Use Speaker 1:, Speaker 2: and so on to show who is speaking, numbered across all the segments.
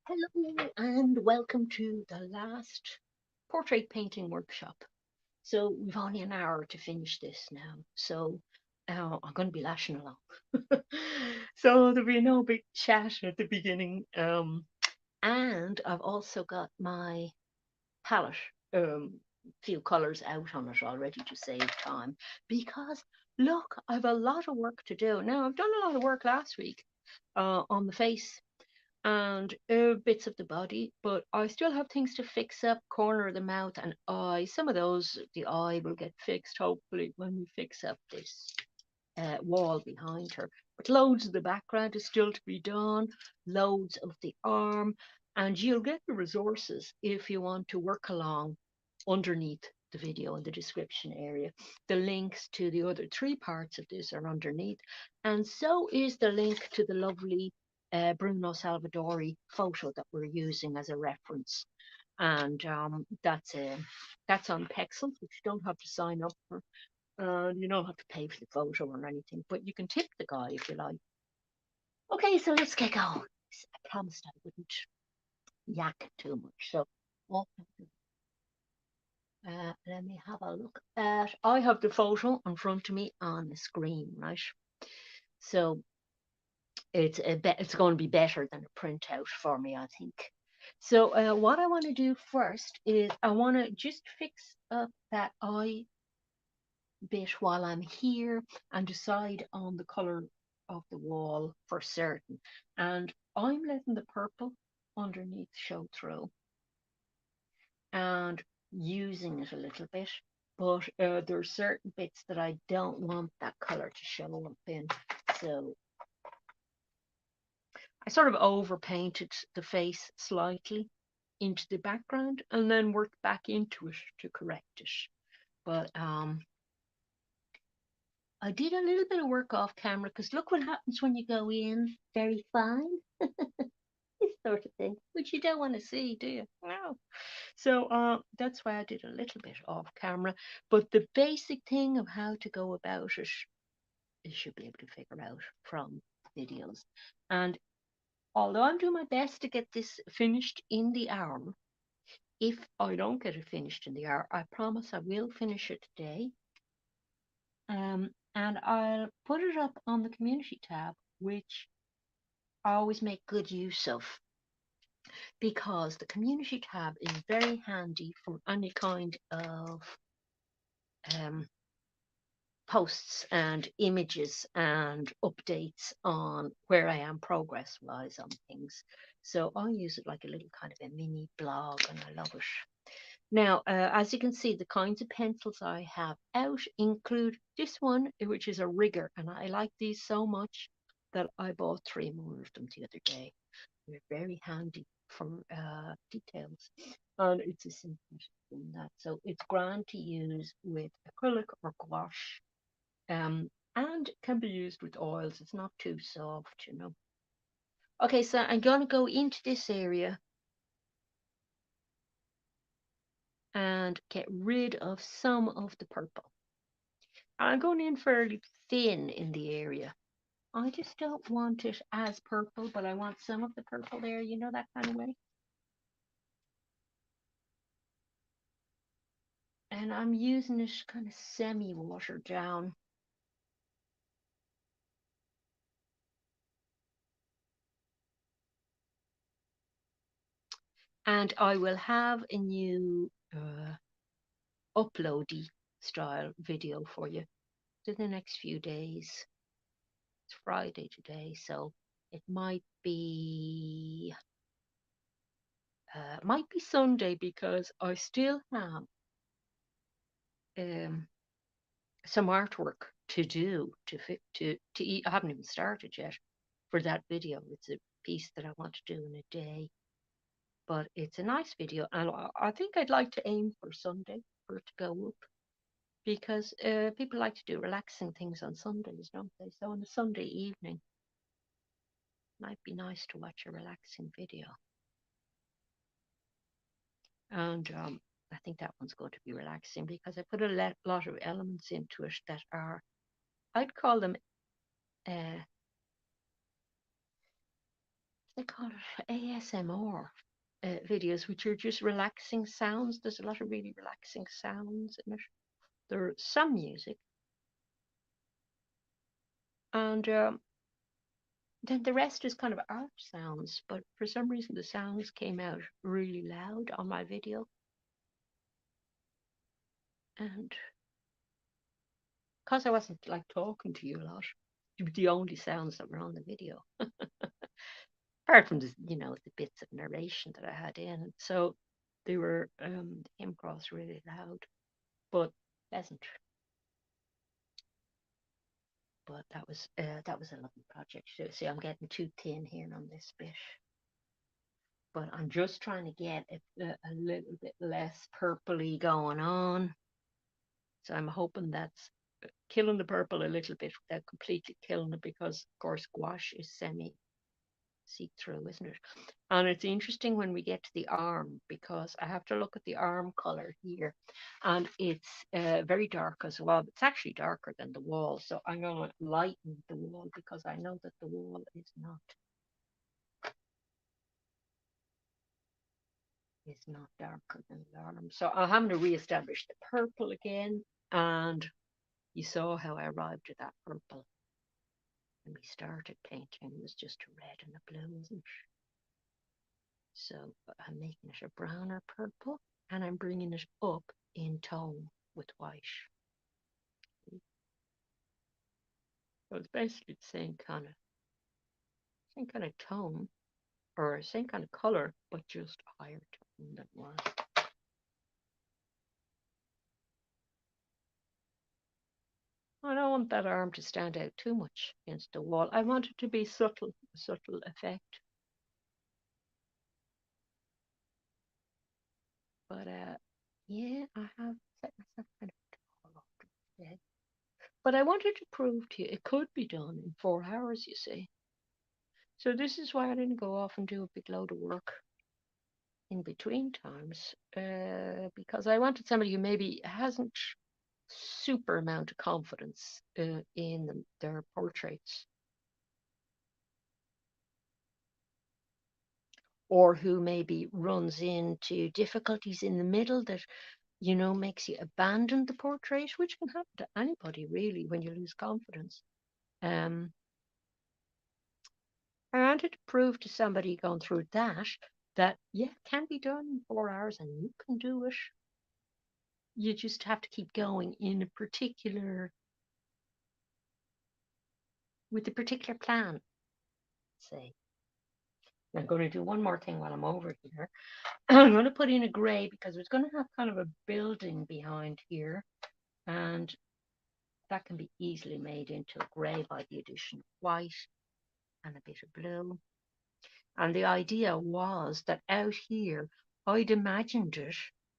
Speaker 1: Hello and welcome to the last portrait painting workshop. So we've only an hour to finish this now. So I'm going to be lashing along. So there'll be no big chat at the beginning. And I've also got my palette, few colours out on it already to save time. Because look, I've a lot of work to do. Now I've done a lot of work last week on the face and bits of the body, but I still have things to fix up, corner of the mouth and eye. Some of those, the eye will get fixed hopefully when we fix up this wall behind her. But loads of the background is still to be done, loads of the arm, and you'll get the resources if you want to work along underneath the video in the description area. The links to the other three parts of this are underneath, and so is the link to the lovely Bruno Salvadori photo that we're using as a reference. And that's on Pexels, which you don't have to sign up for. You don't have to pay for the photo or anything, but you can tip the guy if you like. Okay, so let's get going. I promised I wouldn't yak too much. So let me have a look at. I have the photo in front of me on the screen, right? So it's going to be better than a printout for me, I think. So what I want to do first is I want to just fix up that eye bit while I'm here and decide on the color of the wall for certain. And I'm letting the purple underneath show through and using it a little bit. But there are certain bits that I don't want that color to show up in. So I sort of overpainted the face slightly into the background and then worked back into it to correct it. But I did a little bit of work off camera because look what happens when you go in very fine, this sort of thing, which you don't want to see, do you? No. So that's why I did a little bit off camera. But the basic thing of how to go about it, you should be able to figure out from videos. And although I'm doing my best to get this finished in the hour, if I don't get it finished in the hour, I promise I will finish it today. And I'll put it up on the community tab, which I always make good use of because the community tab is very handy for any kind of um, posts and images and updates on where I am progress wise on things. So I use it like a little kind of a mini blog and I love it. Now, as you can see, the kinds of pencils I have out include this one, which is a rigger, and I like these so much that I bought three more of them the other day. They're very handy for details, and it's a simple than that. So it's grand to use with acrylic or gouache, and can be used with oils. It's not too soft, you know. Okay, so I'm going to go into this area and get rid of some of the purple. I'm going in fairly thin in the area. I just don't want it as purple, but I want some of the purple there, you know, that kind of way. And I'm using it kind of semi-watered down. And I will have a new uploady style video for you in the next few days. It's Friday today, so it might be Sunday because I still have um, some artwork to do to eat. I haven't even started yet for that video. It's a piece that I want to do in a day, but it's a nice video, and I think I'd like to aim for Sunday for it to go up because people like to do relaxing things on Sundays, don't they? So on a Sunday evening, it might be nice to watch a relaxing video, and I think that one's going to be relaxing because I put a lot of elements into it that are, I'd call them uh, they call it ASMR videos, which are just relaxing sounds. There's a lot of really relaxing sounds in it. There's some music, and then the rest is kind of art sounds. But for some reason, the sounds came out really loud on my video, and because I wasn't like talking to you a lot, the only sounds that were on the video, apart from the the bits of narration that I had in. So they came across really loud, but pleasant. But that was a lovely project. So see, I'm getting too thin here on this bit, but I'm just trying to get a little bit less purpley going on. So I'm hoping that's killing the purple a little bit without completely killing it, because of course gouache is semi see through, isn't it? And it's interesting when we get to the arm, because I have to look at the arm color here, and it's very dark as well. It's actually darker than the wall, so I'm going to lighten the wall because I know that the wall is not darker than the arm. So I'm having to re-establish the purple again, and you saw how I arrived at that purple when we started painting. It was just a red and a blue, wasn't it? So I'm making it a browner purple, and I'm bringing it up in tone with white. So it's basically the same kind of tone, or same kind of color, but just higher tone than it was. I don't want that arm to stand out too much against the wall. I want it to be subtle, a subtle effect. But yeah, I have set myself kind of tall off to the bed. But I wanted to prove to you it could be done in 4 hours, you see. So this is why I didn't go off and do a big load of work in between times, because I wanted somebody who maybe hasn't super amount of confidence in their portraits, or who maybe runs into difficulties in the middle that makes you abandon the portrait, which can happen to anybody really when you lose confidence. Um, I wanted to prove to somebody going through that yeah, it can be done in 4 hours and you can do it. You just have to keep going in a particular with a particular plan. Say, I'm going to do one more thing while I'm over here. I'm going to put in a grey because it's going to have kind of a building behind here, and that can be easily made into a grey by the addition of white and a bit of blue. And the idea was that out here, I'd imagined it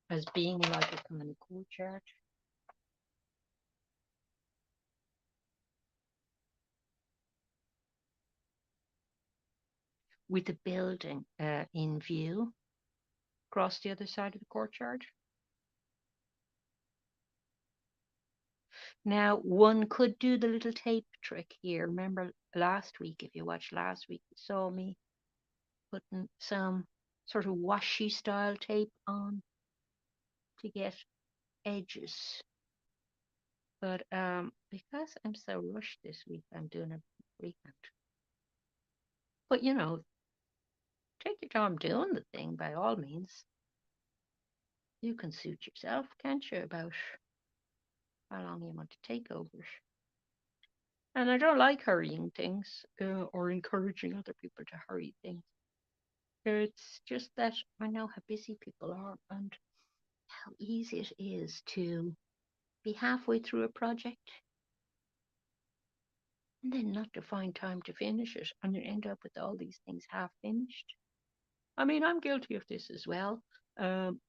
Speaker 1: as being like a kind of courtyard with a building in view across the other side of the courtyard. Now, one could do the little tape trick here. Remember last week, if you watched last week, you saw me putting some sort of washi style tape on to get edges. But because I'm so rushed this week, I'm doing a freehand. But take your time doing the thing by all means. You can suit yourself, can't you, about how long you want to take over it. And I don't like hurrying things or encouraging other people to hurry things. It's just that I know how busy people are and how easy it is to be halfway through a project and then not to find time to finish it, and you end up with all these things half finished. I mean, I'm guilty of this as well. Um,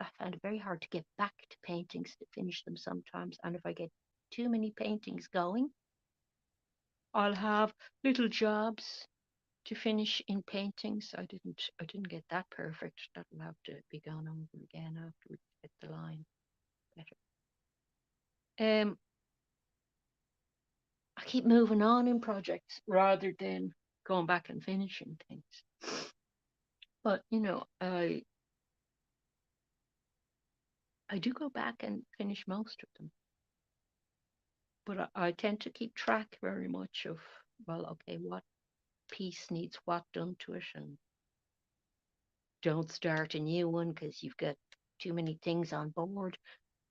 Speaker 1: I find it very hard to get back to paintings to finish them sometimes, and if I get too many paintings going, I'll have little jobs to finish in paintings. I didn't get that perfect. That'll have to be gone over again after we get the line better. I keep moving on in projects rather than going back and finishing things. But I do go back and finish most of them. But I tend to keep track very much of, well, okay, what piece needs what done to it, and don't start a new one because you've got too many things on board.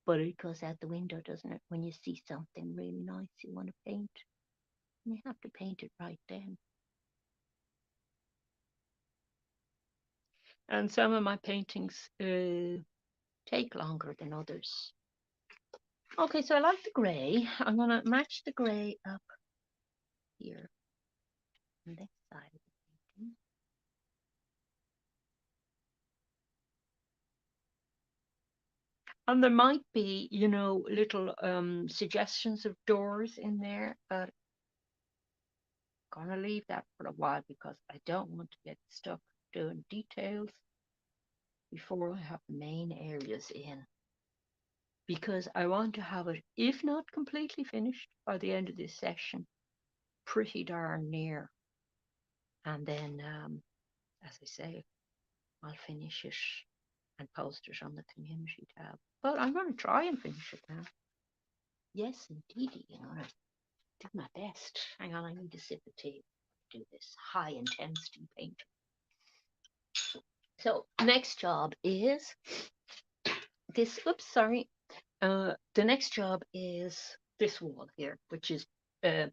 Speaker 1: But it goes out the window, doesn't it? When you see something really nice you want to paint, and you have to paint it right then. And some of my paintings take longer than others. Okay, so I like the grey. I'm going to match the grey up here on this side of the painting. And there might be, little suggestions of doors in there, but I'm going to leave that for a while because I don't want to get stuck doing details before I have the main areas in. Because I want to have it, if not completely finished by the end of this session, pretty darn near. And then, as I say, I'll finish it and post it on the community tab. But I'm going to try and finish it now. Yes, indeed, I'm going to do my best. Hang on, I need a sip of tea to do this high intensity paint. So next job is this. Oops, sorry. The next job is this wall here, which is a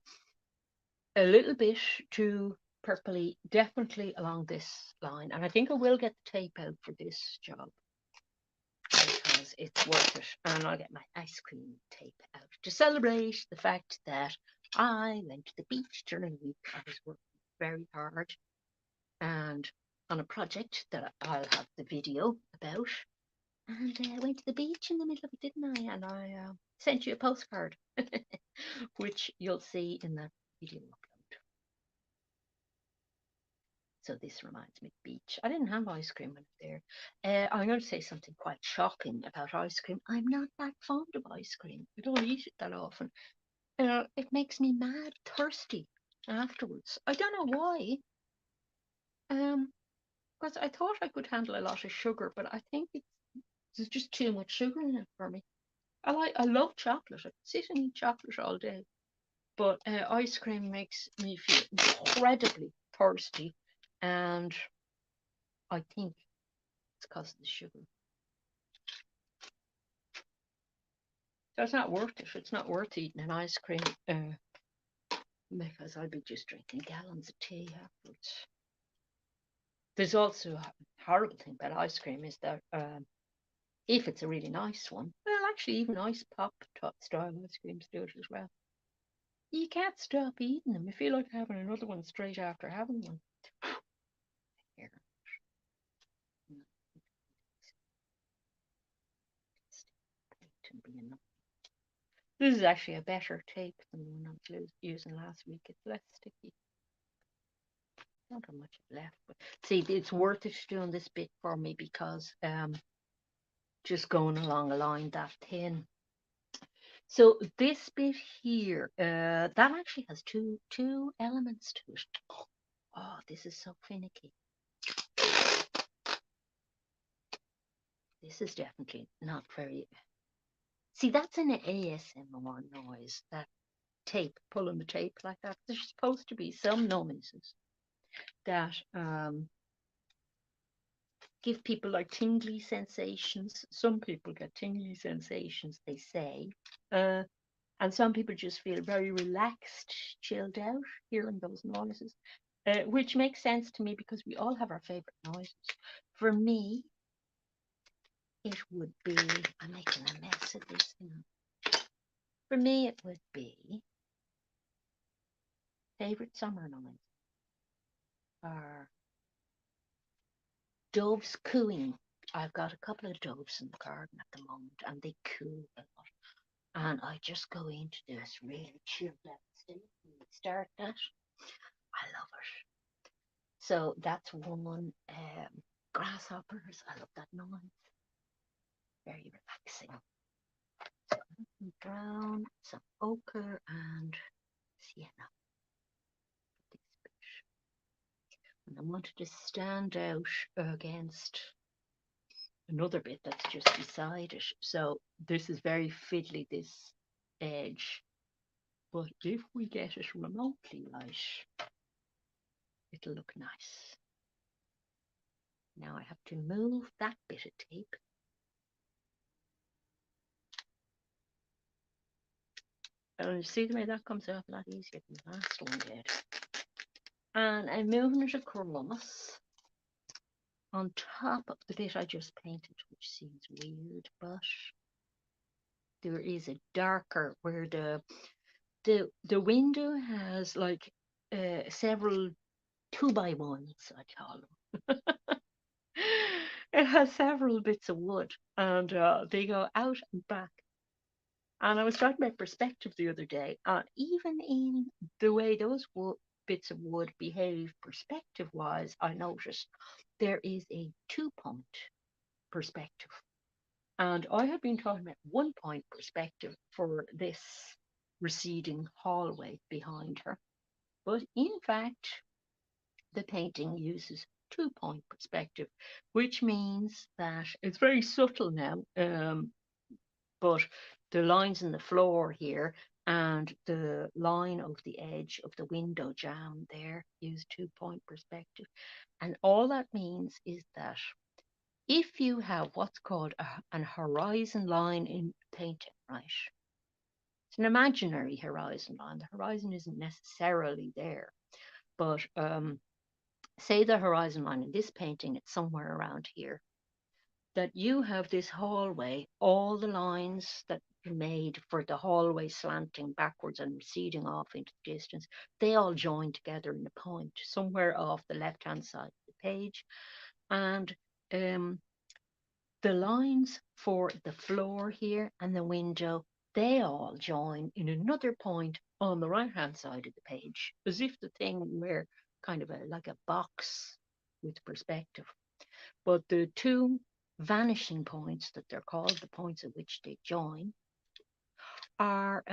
Speaker 1: little bit too purpley, definitely along this line. And I think I will get the tape out for this job because it's worth it. And I'll get my ice cream tape out to celebrate the fact that I went to the beach during the week. I was working very hard and on a project that I'll have the video about. And I went to the beach in the middle of it, didn't I? And I sent you a postcard, which you'll see in that video upload. So this reminds me of the beach. I didn't have ice cream when I was there. I'm going to say something quite shocking about ice cream. I'm not that fond of ice cream. I don't eat it that often. It makes me mad thirsty afterwards. I don't know why. Because I thought I could handle a lot of sugar, but I think there's just too much sugar in it for me. I love chocolate. I could sit and eat chocolate all day, but ice cream makes me feel incredibly thirsty, and I think it's because of the sugar. So it's not worth it. It's not worth eating an ice cream because I'd be just drinking gallons of tea afterwards. There's also a horrible thing about ice cream is that if it's a really nice one, well, actually, even nice pop style ice creams do it as well. You can't stop eating them. You feel like having another one straight after having one. Here. This is actually a better tape than the one I was using last week. It's less sticky. Not how much left, but see, it's worth it doing this bit for me because just going along a line that thin. So this bit here, that actually has two elements to it. Oh, this is so finicky. This is definitely not very. See, that's an ASMR noise. That tape, pulling the tape like that. There's supposed to be some noises that give people like tingly sensations. Some people get tingly sensations, they say. And some people just feel very relaxed, chilled out, hearing those noises, which makes sense to me because we all have our favorite noises. For me, it would be, I'm making a mess of this, For me, it would be favorite summer noise are doves cooing. I've got a couple of doves in the garden at the moment, and they coo a lot. And I just go into this really chilled out state when we start that. I love it. So that's one. Grasshoppers, I love that noise. Very relaxing. So some brown, some ochre, and sienna. And I wanted to stand out against another bit that's just beside it. So this is very fiddly, this edge. But if we get it remotely right, it'll look nice. Now I have to move that bit of tape. And you see the way that comes off a lot easier than the last one did. And I'm moving it across on top of the bit I just painted, which seems weird, but there is a darker where the window has like several 2x1s, I call them. It has several bits of wood, and they go out and back. And I was talking about perspective the other day, and even in the way those bits of wood behave perspective wise, I noticed there is a 2-point perspective. And I had been talking about 1-point perspective for this receding hallway behind her. But in fact, the painting uses 2-point perspective, which means that it's very subtle now, but the lines in the floor here and the line of the edge of the window jamb there use 2-point perspective. And all that means is that if you have what's called an horizon line in painting, right? It's an imaginary horizon line. The horizon isn't necessarily there, but say the horizon line in this painting, it's somewhere around here, that you have this hallway, all the lines that are made for the hallway slanting backwards and receding off into the distance, they all join together in a point somewhere off the left-hand side of the page. And the lines for the floor here and the window, they all join in another point on the right-hand side of the page, as if the thing were kind of like a box with perspective. But the two vanishing points that they're called, the points at which they join, are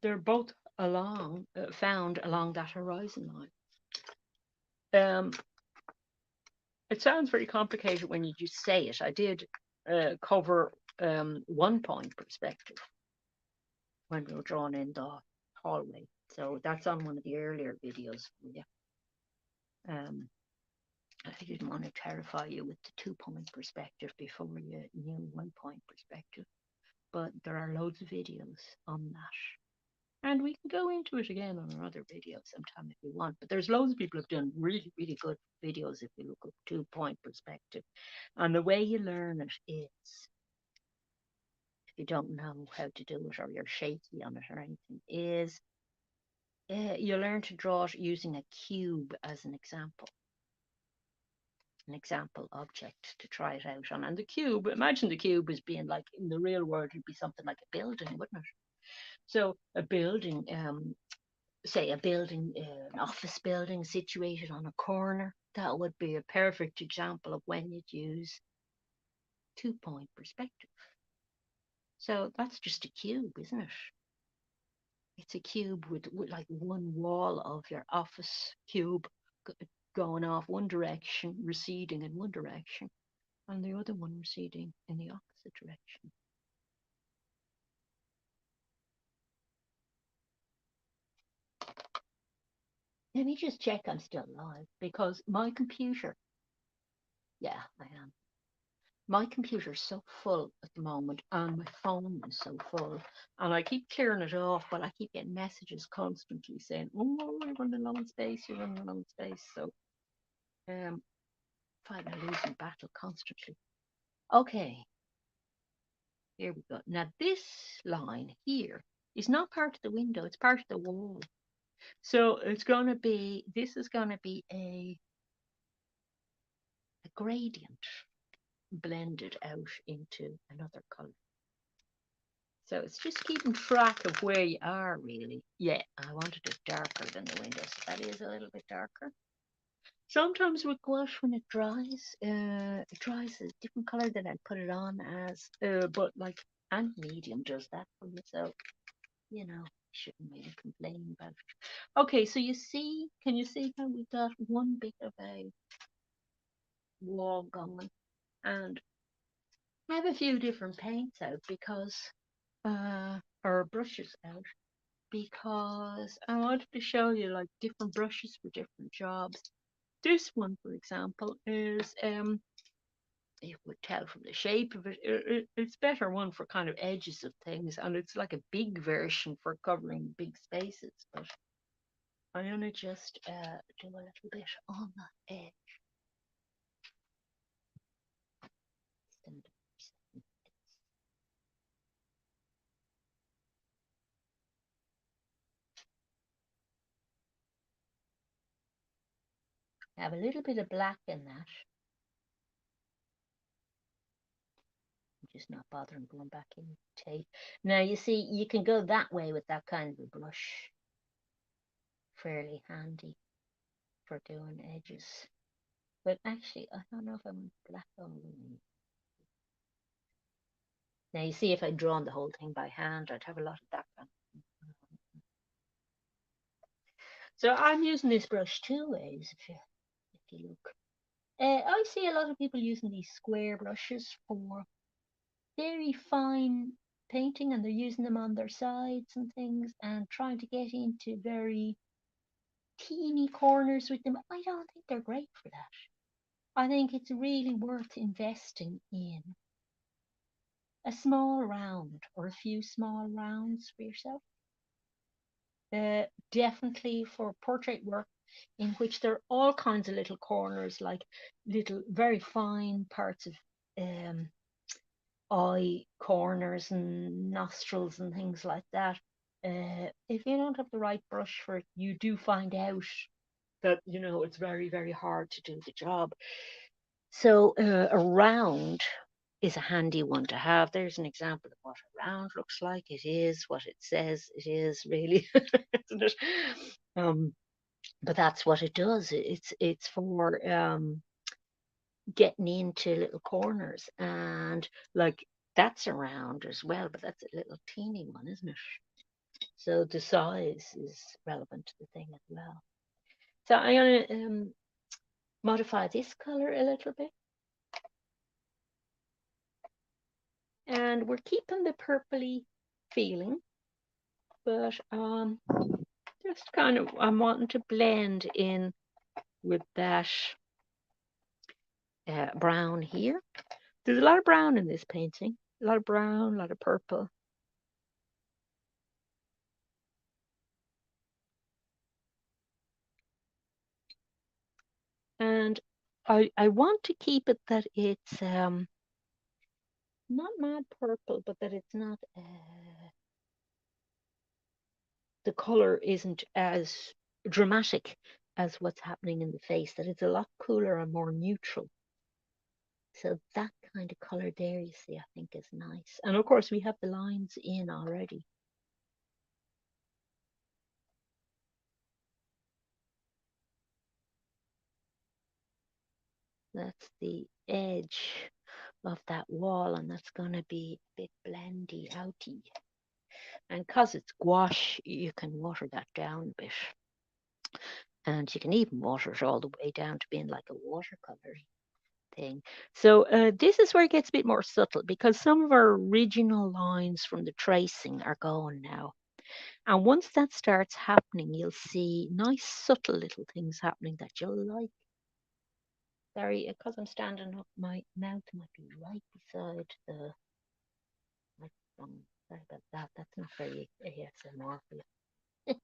Speaker 1: they're both found along that horizon line. It sounds very complicated when you just say it. I did cover 1-point perspective when we were drawing in the hallway, so that's on one of the earlier videos for you. I didn't want to terrify you with the 2-point perspective before you knew 1-point perspective, but there are loads of videos on that. And we can go into it again on another video sometime if you want. But there's loads of people who've done really, really good videos if you look up 2-point perspective. And the way you learn it is, if you don't know how to do it or you're shaky on it or anything, is you learn to draw it using a cube as an example object to try it out on. And the cube, imagine the cube as being like, in the real world, it'd be something like a building, wouldn't it? So a building, say a building, an office building situated on a corner, that would be a perfect example of when you'd use 2-point perspective. So that's just a cube, isn't it? It's a cube with like one wall of your office cube going off one direction, receding in one direction, and the other one receding in the opposite direction. Let me just check I'm still live, because my computer, yeah, I am. My computer's so full at the moment, and my phone is so full, and I keep clearing it off, but I keep getting messages constantly saying, "Oh, you're running low on space, you're running low on space." So, fighting a losing battle constantly. Okay, here we go. Now this line here is not part of the window; it's part of the wall. So it's going to be. This is going to be a gradient blended out into another color. So it's just keeping track of where you are, really. Yeah, I wanted it darker than the window, so that is a little bit darker. Sometimes with gouache, when it dries a different color than I'd put it on as, but like, and medium does that for me, so, you know. shouldn't really complain about it. Okay, so can you see how we got one bit of a wall going? And I have a few different paints out because, or brushes out, because I wanted to show you like different brushes for different jobs. This one, for example, is you would tell from the shape of it, it's better one for kind of edges of things, and it's like a big version for covering big spaces. But I'm gonna just do a little bit on that edge. Have a little bit of black in that. I'm just not bothering going back in tape. Now you see, you can go that way with that kind of a brush. Fairly handy for doing edges. But actually, I don't know if I want black on. Now you see, if I'd drawn the whole thing by hand, I'd have a lot of that one. So I'm using this brush two ways, if you look. I see a lot of people using these square brushes for very fine painting, and they're using them on their sides and things, and trying to get into very teeny corners with them. I don't think they're great for that. I think it's really worth investing in a small round or a few small rounds for yourself. Definitely for portrait work, in which there are all kinds of little corners, like little very fine parts of um, eye corners and nostrils and things like that. If you don't have the right brush for it, you do find out that it's very, very hard to do the job. So a round is a handy one to have. There's an example of what a round looks like. It is what it says it is, really, isn't it? But that's what it does. It's for getting into little corners, and like that's a round as well, but that's a little teeny one, isn't it? So the size is relevant to the thing as well. So I'm gonna modify this color a little bit. And we're keeping the purpley feeling, but just kind of, I'm wanting to blend in with that brown here. There's a lot of brown in this painting, a lot of brown, a lot of purple. And I want to keep it that it's not mad purple, but that it's not, the color isn't as dramatic as what's happening in the face, that it's a lot cooler and more neutral. So that kind of color there, you see, I think is nice. And of course, we have the lines in already. That's the edge of that wall, and that's going to be a bit blendy outy. And because it's gouache, you can water that down a bit. And you can even water it all the way down to being like a watercolor thing. So this is where it gets a bit more subtle, because some of our original lines from the tracing are gone now. And once that starts happening, you'll see nice subtle little things happening that you'll like. Sorry, because I'm standing up, my mouth might be right beside the microphone. Sorry about that. That's not very ASMR for you.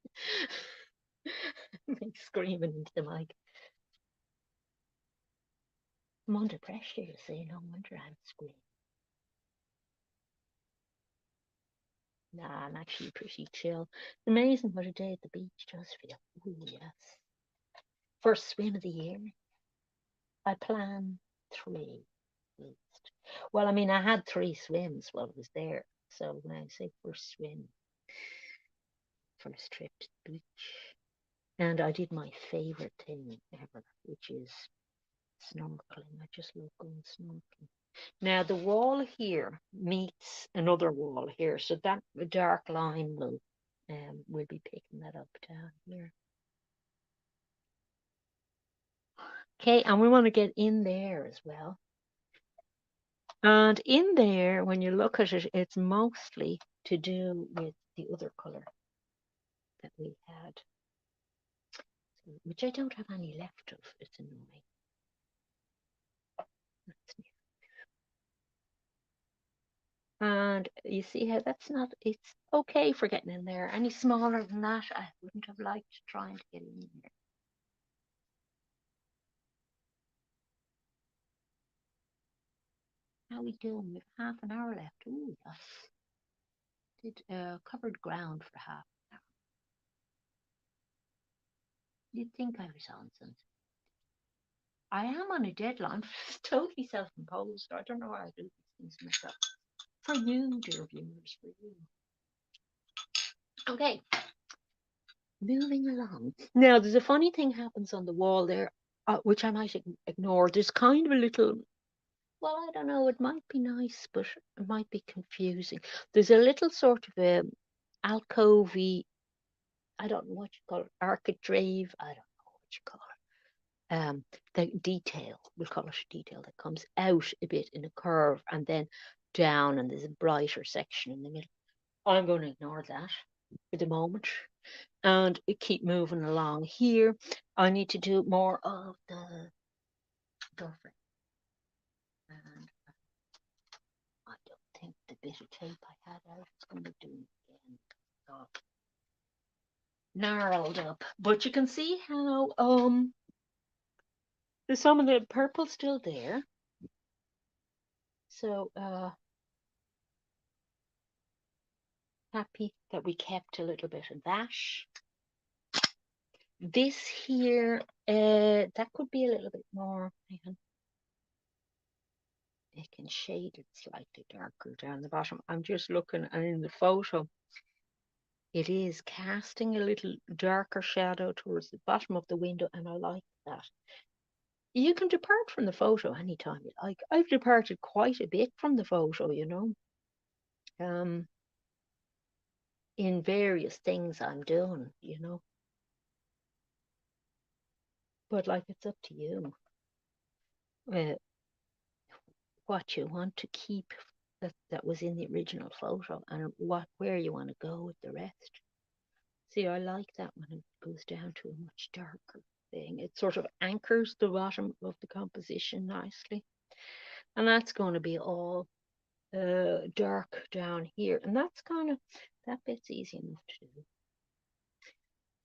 Speaker 1: Me screaming into the mic. I'm under pressure, you see. No wonder I'm screaming. Nah, I'm actually pretty chill. It's amazing what a day at the beach does feel. Ooh, yes. First swim of the year. I plan 3 at least. Well, I mean, I had 3 swims while I was there. So when I say first swim, first trip to the beach. And I did my favorite thing ever, which is snorkeling. I just love going snorkeling. Now the wall here meets another wall here, so that dark line will we'll be picking that up down here. Okay, and we want to get in there as well. And in there, when you look at it, it's mostly to do with the other colour that we had, which I don't have any left of. It's annoying. And you see how that's not, it's okay for getting in there. Any smaller than that, I wouldn't have liked trying to get in there. How we doing? We've half an hour left. Ooh, yes. Did covered ground for half an hour. You'd think I was on something. I am on a deadline. It's totally self-imposed. I don't know how I do these things myself. For you, dear viewers, for you. Okay, moving along. Now, there's a funny thing happens on the wall there, which I might ignore. There's kind of a little, well, I don't know, it might be nice, but it might be confusing. There's a little sort of a alcovey, I don't know what you call it, architrave, I don't know what you call it. The detail, we'll call it a detail, that comes out a bit in a curve and then down, and there's a brighter section in the middle. I'm going to ignore that for the moment and keep moving along here. I need to do more of the door frame. And I don't think the bit of tape I had out is going to do it again. So narrowed up. But you can see how there's some of the purple still there. So happy that we kept a little bit of that. This here, that could be a little bit more. It can shade it slightly darker down the bottom. I'm just looking, and in the photo, it is casting a little darker shadow towards the bottom of the window, and I like that. You can depart from the photo anytime you like. I've departed quite a bit from the photo, in various things I'm doing, but like it's up to you. What you want to keep that was in the original photo and where you want to go with the rest. See, I like that when it goes down to a much darker thing. It sort of anchors the bottom of the composition nicely. And that's going to be all dark down here. And that bit's easy enough to do.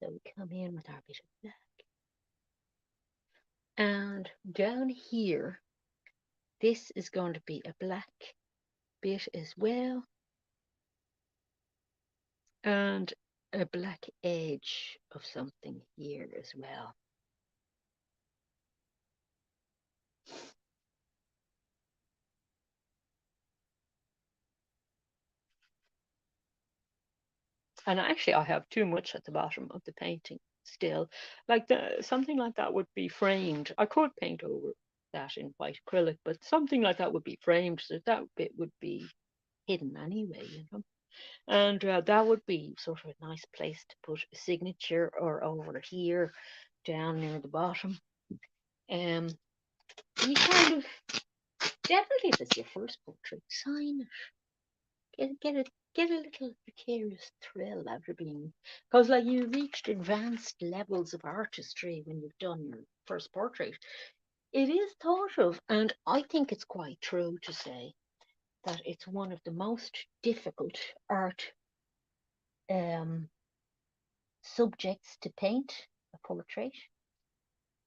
Speaker 1: So we come in with our bit of black. And down here, this is going to be a black bit as well. And a black edge of something here as well. And actually, I have too much at the bottom of the painting still. Like something like that would be framed. I could paint over that in white acrylic, but something like that would be framed, so that bit would be hidden anyway. And that would be sort of a nice place to put a signature, or over here, down near the bottom. You kind of definitely, if it's your first portrait, sign it. Get a little precarious thrill out of being, because like you reached advanced levels of artistry when you've done your first portrait. It is thought of, and I think it's quite true to say that it's one of the most difficult art subjects to paint, a portrait,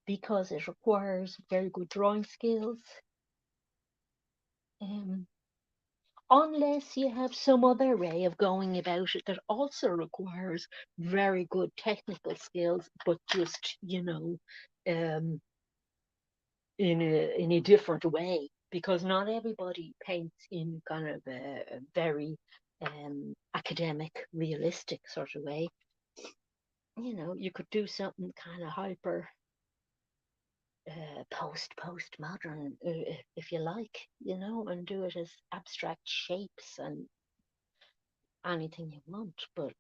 Speaker 1: because it requires very good drawing skills. Unless you have some other way of going about it that also requires very good technical skills, but just, um, in a different way, because not everybody paints in kind of a very academic, realistic sort of way. You could do something kind of hyper postmodern, if you like, and do it as abstract shapes and anything you want. But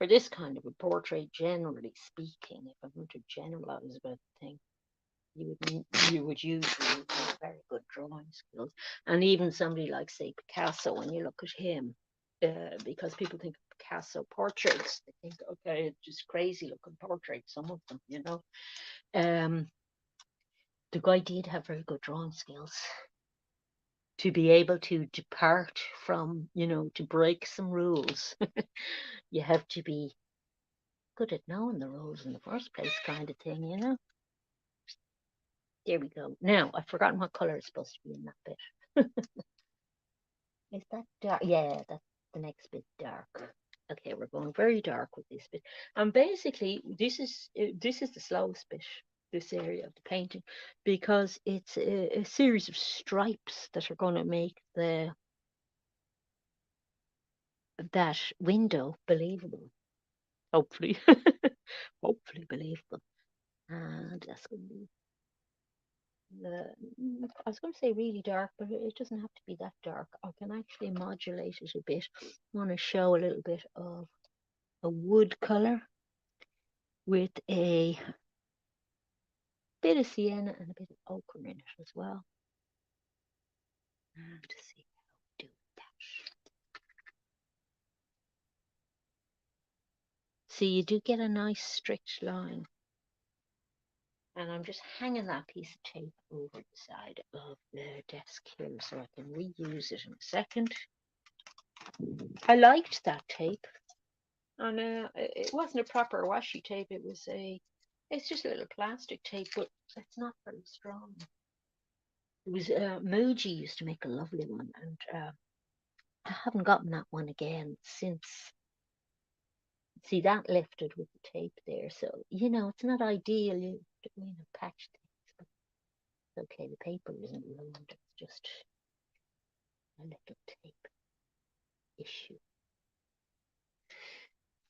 Speaker 1: for this kind of a portrait, generally speaking, if I'm going to generalize about the thing, you would usually have very good drawing skills. And even somebody like, say, Picasso, when you look at him, because people think of Picasso portraits, they think, okay, it's just crazy looking portraits, some of them, you know. The guy did have very good drawing skills to be able to depart from, you know, to break some rules. You have to be good at knowing the rules in the first place, kind of thing, you know. There we go. Now, I've forgotten what color is supposed to be in that bit. Is that dark? Yeah, that's the next bit dark. Okay, we're going very dark with this bit. And basically, this is the slowest bit, this area of the painting, because it's a series of stripes that are going to make that window believable. Hopefully, hopefully believable. And that's going to be I was going to say really dark, but it doesn't have to be that dark. I can actually modulate it a bit. I want to show a little bit of a wood color with a bit of sienna and a bit of ochre in it as well. And to see how we do that. See, you do get a nice strict line. And I'm just hanging that piece of tape over the side of the desk here so I can reuse it in a second. I liked that tape. And it wasn't a proper washi tape. It's just a little plastic tape, but it's not very strong. It was Muji used to make a lovely one, and I haven't gotten that one again since. See, that lifted with the tape there, so you know it's not ideal. Patch things, but it's okay. The paper isn't ruined. It's just a little tape issue.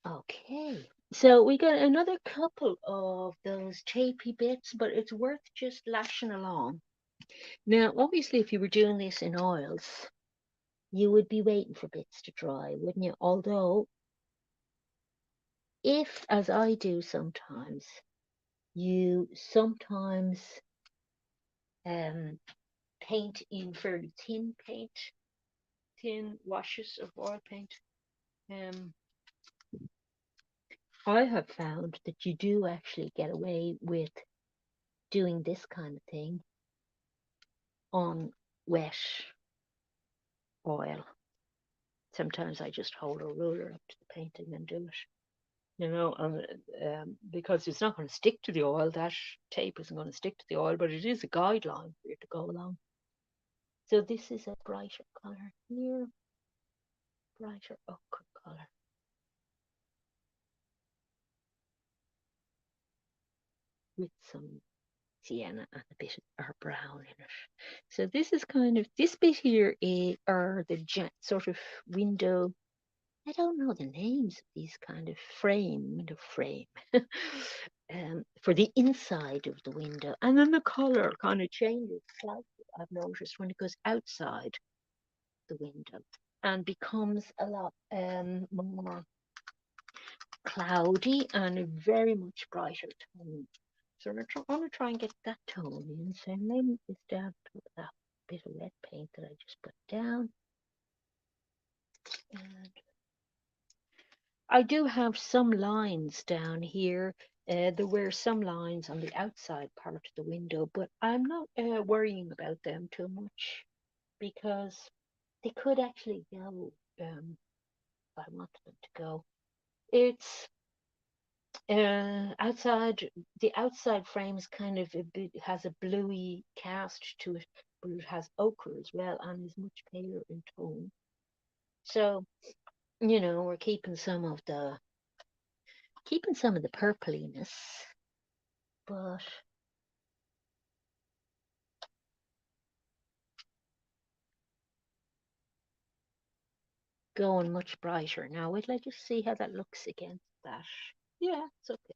Speaker 1: Okay, so we got another couple of those tapey bits, but it's worth just lashing along. Now, obviously, if you were doing this in oils, you would be waiting for bits to dry, wouldn't you? Although, if, as I do sometimes, you sometimes paint in fairly thin washes of oil paint, I have found that you do actually get away with doing this kind of thing on wet oil. Sometimes I just hold a ruler up to the painting and do it. You know, because it's not going to stick to the oil. That tape isn't going to stick to the oil, but it is a guideline for you to go along. So this is a brighter color here, brighter ochre color. With some sienna and a bit of brown in it. So this is kind of, this bit here are the sort of window. I don't know the names of these kind of window frame, for the inside of the window. And then the color kind of changes slightly, I've noticed, when it goes outside the window and becomes a lot more cloudy and a very much brighter tone. So I'm going to try and get that tone in. So I'm laying this down to that bit of red paint that I just put down. And I do have some lines down here. There were some lines on the outside part of the window, but I'm not worrying about them too much because they could actually go if I wanted them to go. It's outside, the outside frame is kind of a bit, has a bluey cast to it, but it has ochre as well and is much paler in tone. So, you know, we're keeping some of the purpliness, but going much brighter. Now wait, let's just see how that looks against that. Yeah, it's okay.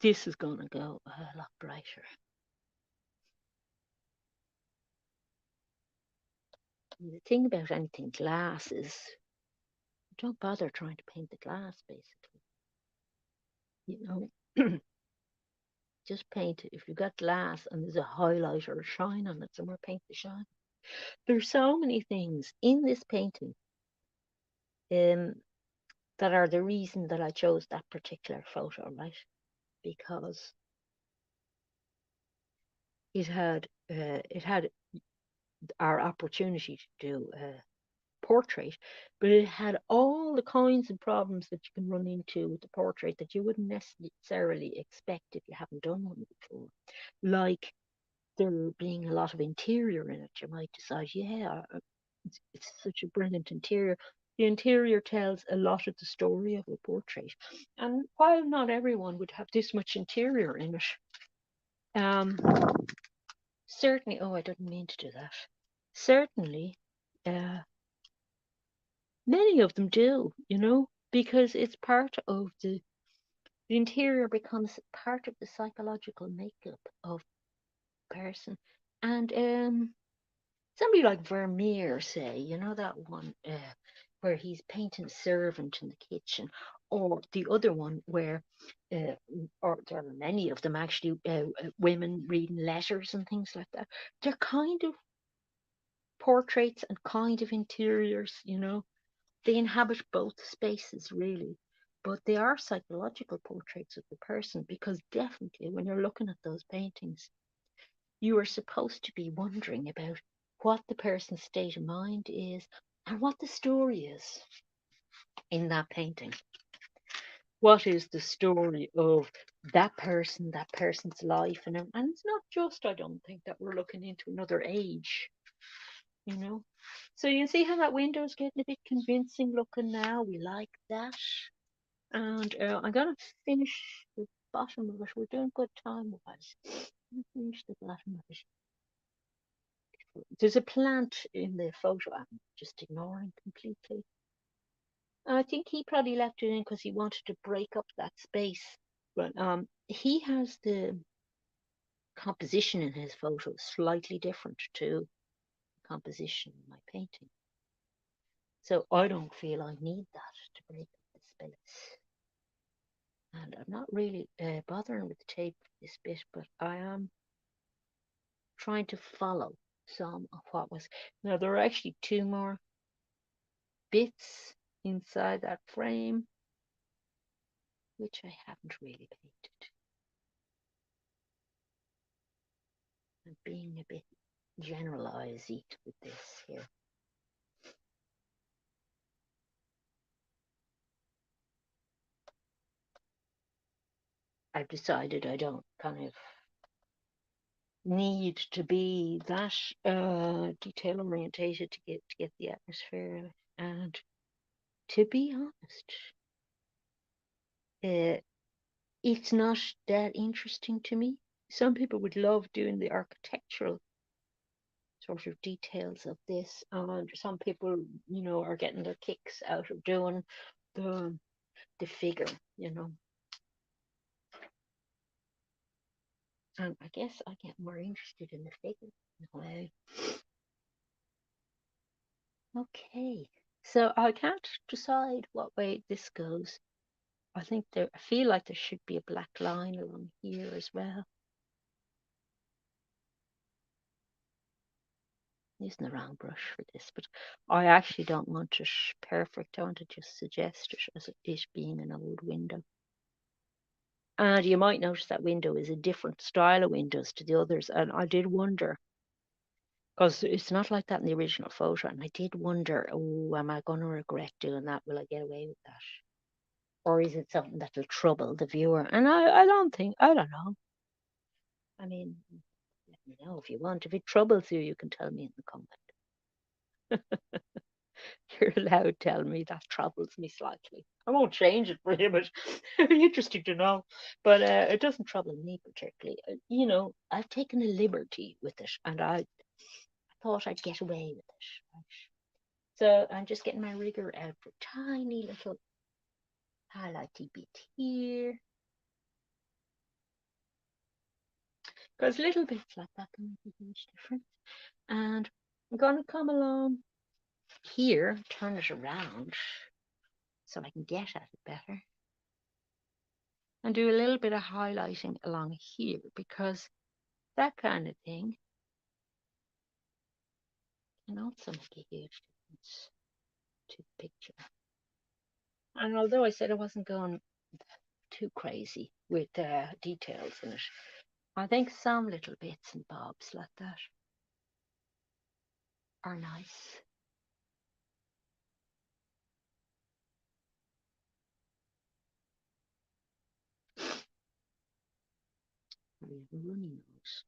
Speaker 1: This is gonna go a lot brighter. The thing about anything glass is don't bother trying to paint the glass, basically. You know, just paint it. If you've got glass and there's a highlight or a shine on it somewhere, paint the shine. There's so many things in this painting um, that are the reason that I chose that particular photo, right? Because it had our opportunity to do a portrait, but it had all the kinds of problems that you can run into with the portrait that you wouldn't necessarily expect if you haven't done one before. Like there being a lot of interior in it. You might decide, yeah, it's such a brilliant interior. The interior tells a lot of the story of a portrait. And while not everyone would have this much interior in it, um, certainly, oh, I didn't mean to do that. Certainly, uh, many of them do, because it's part of the interior becomes part of the psychological makeup of a person. And somebody like Vermeer, say, that one where he's painting a servant in the kitchen, or the other one where, uh, or there are many of them actually, women reading letters and things like that. They're kind of portraits and kind of interiors. They inhabit both spaces, really. But they are psychological portraits of the person because definitely when you're looking at those paintings, you are supposed to be wondering about what the person's state of mind is and what the story is in that painting. What is the story of that person's life? And it's not just, I don't think, that we're looking into another age, you know. So you can see how that window is getting a bit convincing looking now. We like that. And I'm going to finish the bottom of it. We're doing good time wise. Finish the bottom of it. There's a plant in the photo I'm just ignoring completely. I think he probably left it in because he wanted to break up that space. But he has the composition in his photo slightly different to the composition in my painting. So I don't feel I need that to break up the space. And I'm not really bothering with the tape for this bit, but I am trying to follow some of what was. Now, there are actually two more bits inside that frame, which I haven't really painted. I'm being a bit generalized with this here. I've decided I don't kind of need to be that detail orientated to get the atmosphere. And to be honest, uh, it's not that interesting to me. Some people would love doing the architectural sort of details of this, and some people, are getting their kicks out of doing the the figure. And I guess I get more interested in the figure in a way. Okay, so I can't decide what way this goes. I feel like there should be a black line along here as well. Using the wrong brush for this, but I actually don't want it perfect. I want to just suggest it as it being an old window. And you might notice that window is a different style of windows to the others. And I did wonder, because it's not like that in the original photo. And I did wonder, oh, am I going to regret doing that? Will I get away with that? Or is it something that will trouble the viewer? And I don't know. I mean, let me know if you want. If it troubles you, you can tell me in the comment. You're allowed to tell me that troubles me slightly. I won't change it for you, but it'd be interesting to know. But it doesn't trouble me particularly. I've taken a liberty with it, and I thought I'd get away with it. Right? So I'm just getting my rigger out for tiny little highlighty bit here. Because little bits like that can make a huge difference. And I'm going to come along here, turn it around, so I can get at it better. And do a little bit of highlighting along here because that kind of thing can also make a huge difference to the picture. And although I said I wasn't going too crazy with details in it, I think some little bits and bobs like that are nice. I have a runny nose.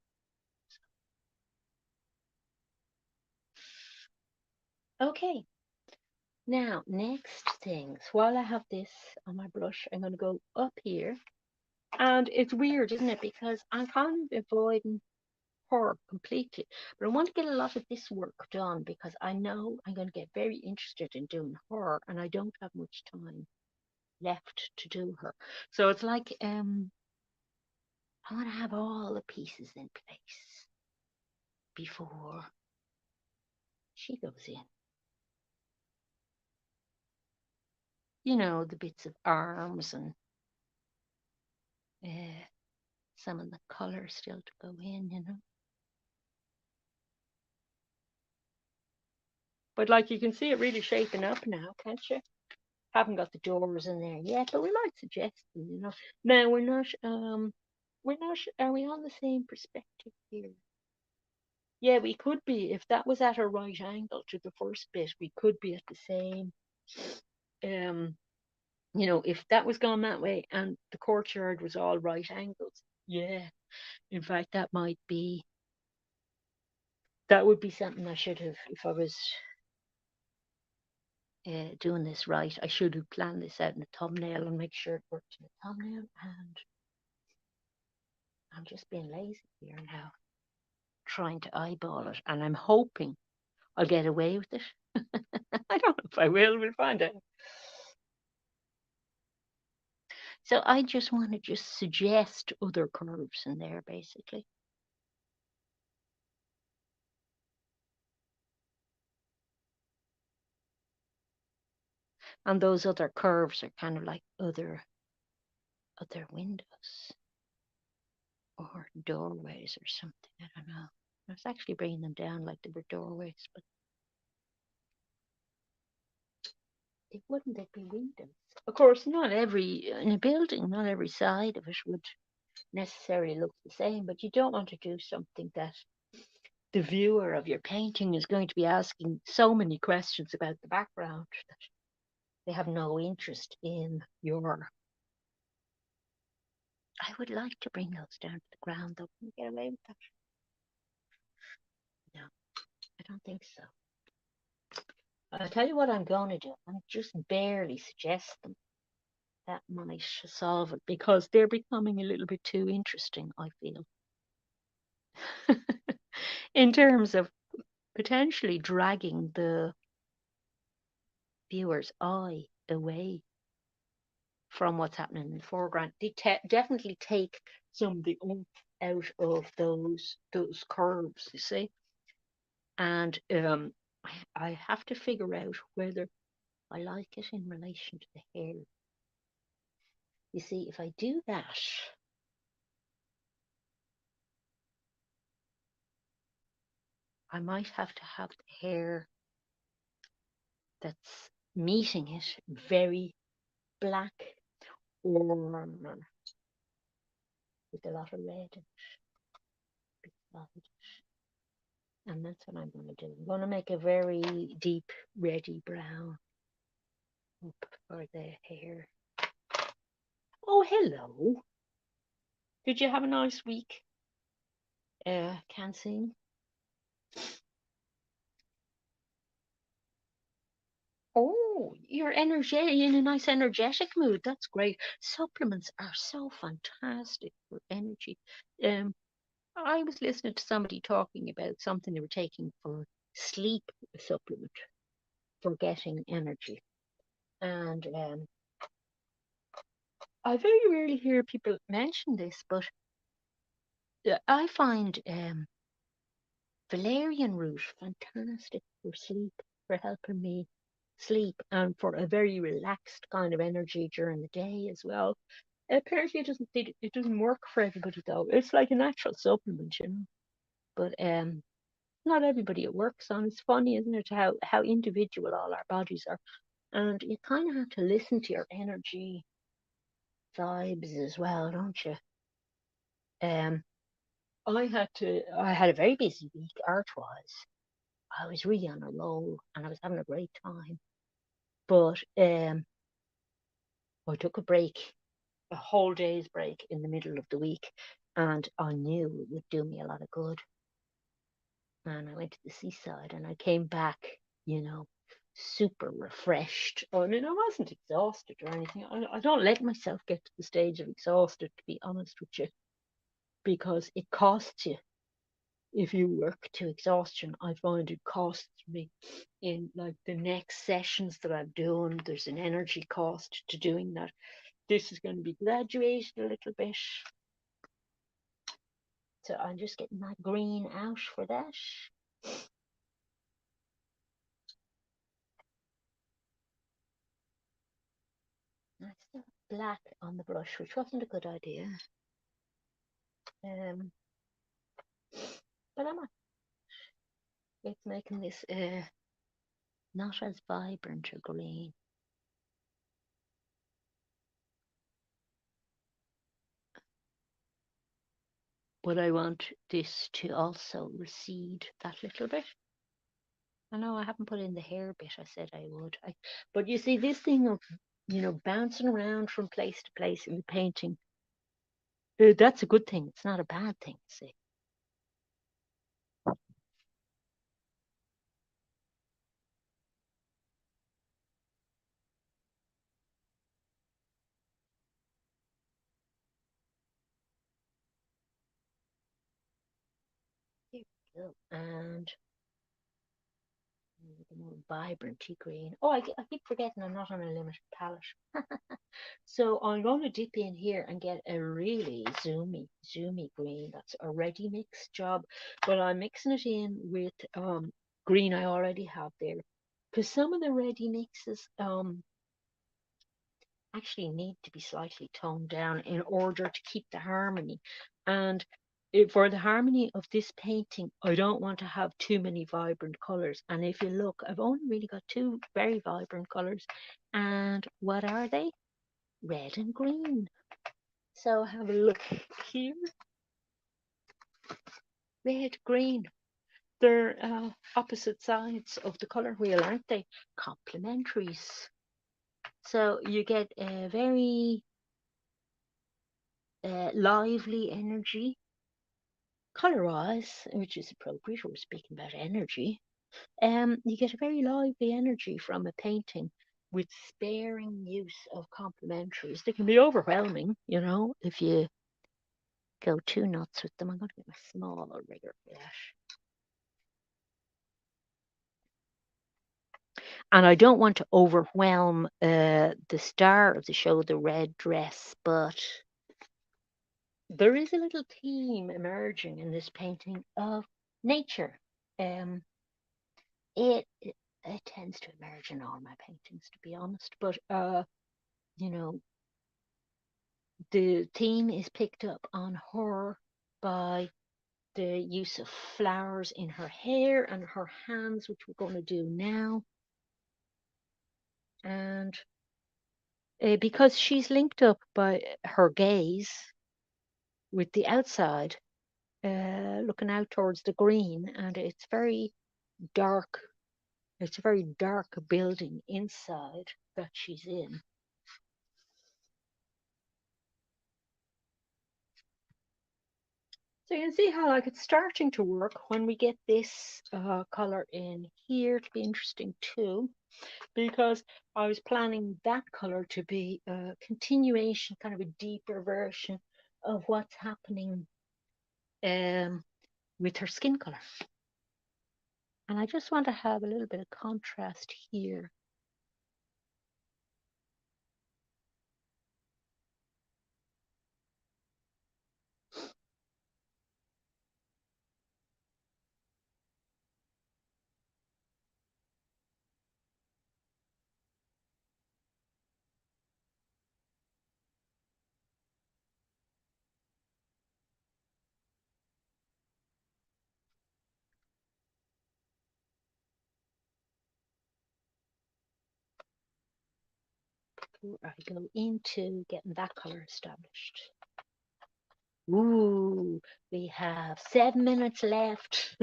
Speaker 1: Okay, now next things. While I have this on my brush, I'm going to go up here. And it's weird, isn't it? Because I'm kind of avoiding her completely. But I want to get a lot of this work done because I know I'm going to get very interested in doing her and I don't have much time left to do her. So it's like I want to have all the pieces in place before she goes in. You know, the bits of arms and some of the colour still to go in, you know. But like you can see it really shaping up now, can't you? Haven't got the doors in there yet, but we might suggest them, you know. Now we're not are we on the same perspective here? Yeah, we could be. If that was at a right angle to the first bit, we could be at the same um you know, if that was gone that way and the courtyard was all right angles. Yeah. In fact that would be something I should have if I was doing this right. I should have planned this out in the thumbnail and make sure it worked in the thumbnail. And I'm just being lazy here now, trying to eyeball it. And I'm hoping I'll get away with it. I don't know if I will. We'll find out. So I just want to just suggest other curves in there, basically. And those other curves are kind of like other windows or doorways or something. I don't know. I was actually bringing them down like they were doorways, but they wouldn't. They'd be windows. Of course, not every in a building, not every side of it would necessarily look the same, but you don't want to do something that the viewer of your painting is going to be asking so many questions about the background that they have no interest in your. I would like to bring those down to the ground, though. Can you get away with that? No, I don't think so. I'll tell you what I'm going to do. I'm just barely suggest them. That might solve it because they're becoming a little bit too interesting, I feel. In terms of potentially dragging the viewer's eye away from what's happening in the foreground. They definitely take some of the oomph out of those curves, you see. And I have to figure out whether I like it in relation to the hair. You see, if I do that, I might have to have the hair that's meeting it very black or with a lot of red in it beside it. And that's what I'm going to do. I'm going to make a very deep reddy brown up for the hair. Oh, hello. Did you have a nice week? Can't sing. Oh, you're energetic, in a nice energetic mood. That's great. Supplements are so fantastic for energy. Um, I was listening to somebody talking about something they were taking for sleep supplement for getting energy. And I very rarely hear people mention this, but I find valerian root fantastic for sleep, for helping me sleep and for a very relaxed kind of energy during the day as well. Apparently, it doesn't work for everybody though. It's like a natural supplement, you know. But not everybody it works on. It's funny, isn't it, how individual all our bodies are, and you kind of have to listen to your energy vibes as well, don't you? Um, I had a very busy week art-wise. I was really on a roll and I was having a great time. But I took a break, a whole day's break in the middle of the week, and I knew it would do me a lot of good. And I went to the seaside and I came back, you know, super refreshed. I mean, I wasn't exhausted or anything. I don't let myself get to the stage of exhausted, to be honest with you, because it costs you if you work to exhaustion. I find it costs me in like the next sessions that I'm doing. There's an energy cost to doing that. This is going to be graduated a little bit. So I'm just getting that green out for that. I still have black on the brush, which wasn't a good idea. Um, but I'm not. It's making this not as vibrant a green. But I want this to also recede that little bit. I know I haven't put in the hair bit I said I would. But you see, this thing of, bouncing around from place to place in the painting, that's a good thing. It's not a bad thing, see. Here we go. And the more vibranty green. Oh, I keep forgetting I'm not on a limited palette. So I'm going to dip in here and get a really zoomy green. That's a ready mix job, but I'm mixing it in with green I already have there, because some of the ready mixes actually need to be slightly toned down in order to keep the harmony. And for the harmony of this painting, I don't want to have too many vibrant colors. And if you look, I've only really got two very vibrant colors. And what are they? Red and green. So have a look here. Red, green. They're opposite sides of the color wheel, aren't they? Complementaries. So you get a very lively energy color wise, which is appropriate. We're speaking about energy. You get a very lively energy from a painting with sparing use of complementaries. They can be overwhelming, if you go too nuts with them. I'm going to get my smaller rigger for that. And I don't want to overwhelm the star of the show, the red dress, but there is a little theme emerging in this painting of nature. Um, it tends to emerge in all my paintings, to be honest. But you know, the theme is picked up on her by the use of flowers in her hair and her hands, which we're going to do now. And because she's linked up by her gaze with the outside, looking out towards the green, and it's very dark. It's a very dark building inside that she's in. So you can see how like it's starting to work when we get this color in here to be interesting too, because I was planning that color to be a continuation, kind of a deeper version of what's happening with her skin color. And I just want to have a little bit of contrast here. before I go into getting that colour established. Ooh, we have 7 minutes left.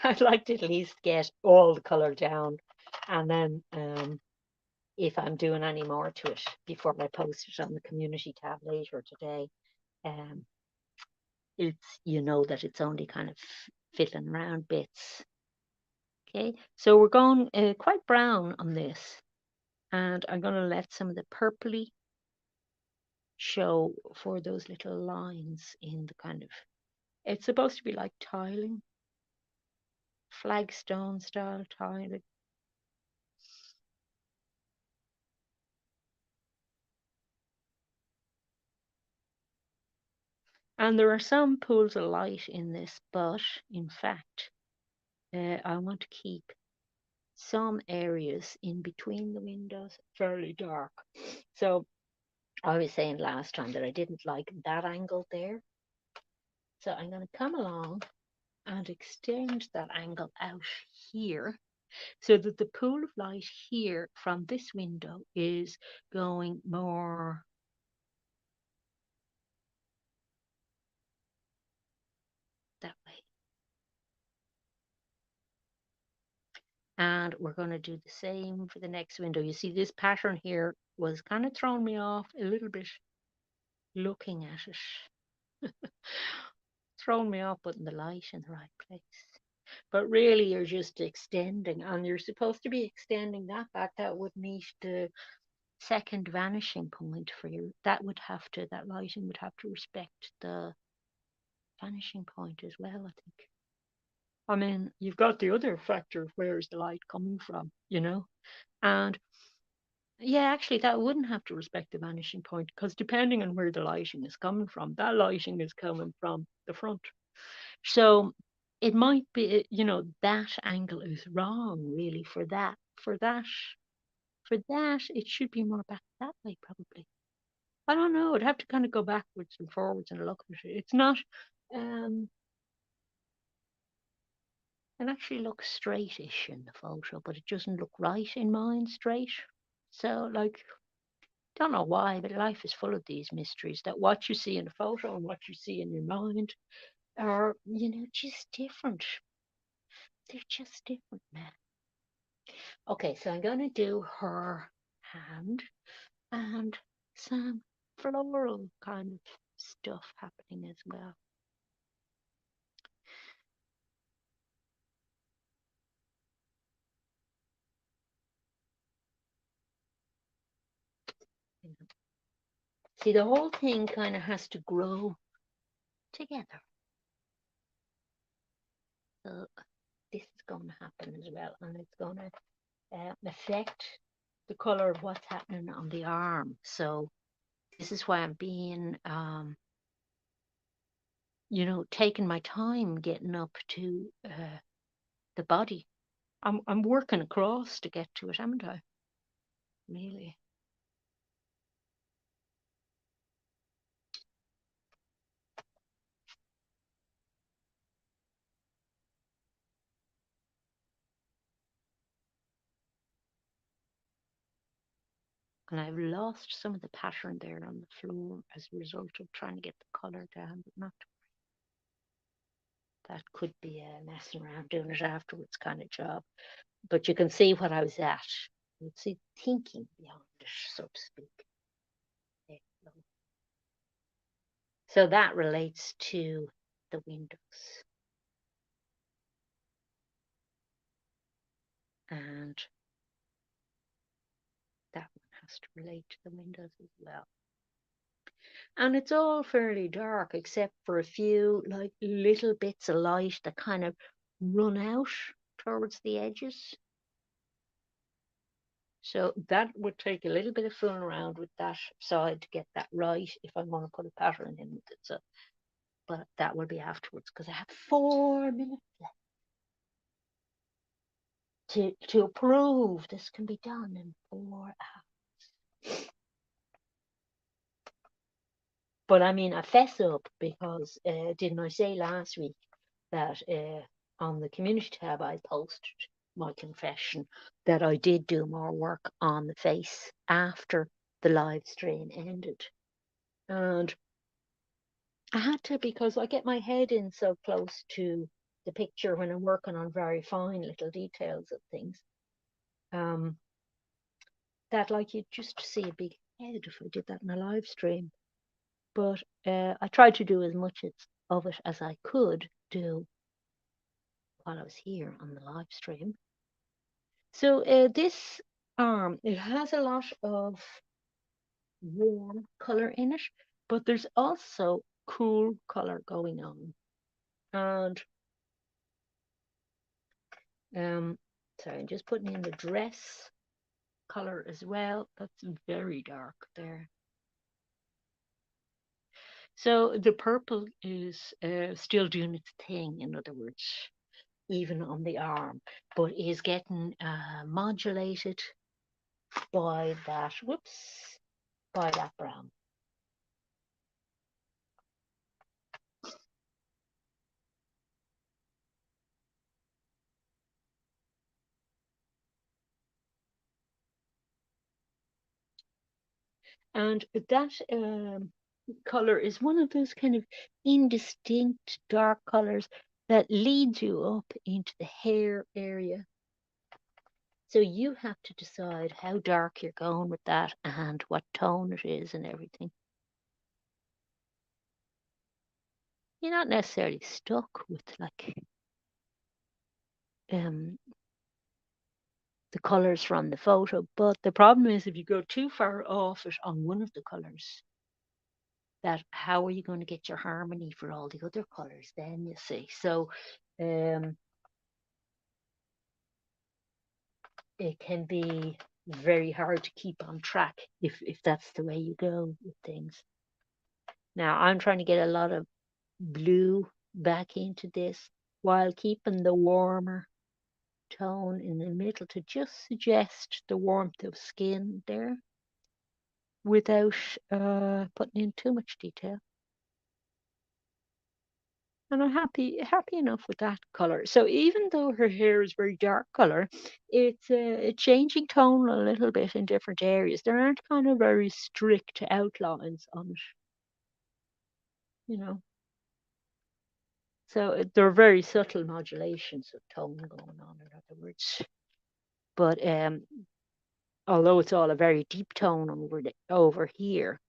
Speaker 1: I'd like to at least get all the colour down, and then if I'm doing any more to it before I post it on the community tab later today, um, it's that it's only kind of fiddling around bits. Okay, so we're going quite brown on this, and I'm going to let some of the purpley show for those little lines in the kind of, it's supposed to be like tiling, flagstone style tiling. And there are some pools of light in this, but in fact, I want to keep some areas in between the windows fairly dark. So I was saying last time that I didn't like that angle there. So I'm going to come along and extend that angle out here so that the pool of light here from this window is going more that way. And we're going to do the same for the next window. You see, this pattern here was kind of throwing me off a little bit looking at it. Throwing me off putting the light in the right place. But really, you're just extending, and you're supposed to be extending that back. That would meet the second vanishing point for you. That lighting would have to respect the vanishing point as well, I think. I mean, you've got the other factor of where is the light coming from, And yeah, actually, that wouldn't have to respect the vanishing point because depending on where the lighting is coming from, that lighting is coming from the front. So it might be, that angle is wrong really for that. For that, it should be more back that way, probably. I don't know. I'd have to kind of go backwards and forwards and look at it. It's not, um, it actually looks straightish in the photo, but it doesn't look right in mine straight. So, like, don't know why, but life is full of these mysteries that what you see in a photo and what you see in your mind are, just different. They're just different, man. Okay, so I'm going to do her hand and some floral kind of stuff happening as well. See, the whole thing kind of has to grow together. So this is going to happen as well, and it's going to affect the color of what's happening on the arm. So this is why I'm being, taking my time getting up to the body. I'm working across to get to it, haven't I? Really. And I've lost some of the pattern there on the floor as a result of trying to get the colour down, but not. That could be a messing around doing it afterwards kind of job. But you can see what I was at. You see thinking beyond it, so to speak. So that relates to the windows. And that one has to relate to the windows as well. And it's all fairly dark except for a few like little bits of light that kind of run out towards the edges. So that would take a little bit of fooling around with that side to get that right if I'm going to put a pattern in with it. So, but that will be afterwards because I have 4 minutes left to approve. This can be done in 4 hours. But I mean, I fess up because didn't I say last week that on the community tab I posted my confession that I did do more work on the face after the live stream ended. And I had to, because I get my head in so close to the picture when I'm working on very fine little details of things. That like you'd just see a big head if I did that in a live stream. But I tried to do as much of it as I could do while I was here on the live stream. So this arm, it has a lot of warm color in it, but there's also cool color going on. And sorry, I'm just putting in the dress color as well. That's very dark there. So the purple is still doing its thing, in other words, even on the arm, but is getting modulated by that, whoops, by that brown. And that color is one of those kind of indistinct dark colors that leads you up into the hair area. So you have to decide how dark you're going with that and what tone it is and everything. You're not necessarily stuck with like the colors from the photo, but the problem is if you go too far off it on one of the colors, that how are you going to get your harmony for all the other colors then, you see? So it can be very hard to keep on track if that's the way you go with things. Now I'm trying to get a lot of blue back into this while keeping the warmer tone in the middle to just suggest the warmth of skin there without putting in too much detail. And I'm happy enough with that color. So even though her hair is very dark color, it's a changing tone a little bit in different areas. There aren't kind of very strict outlines on it, you know. So there are very subtle modulations of tone going on, in other words. But although it's all a very deep tone over here,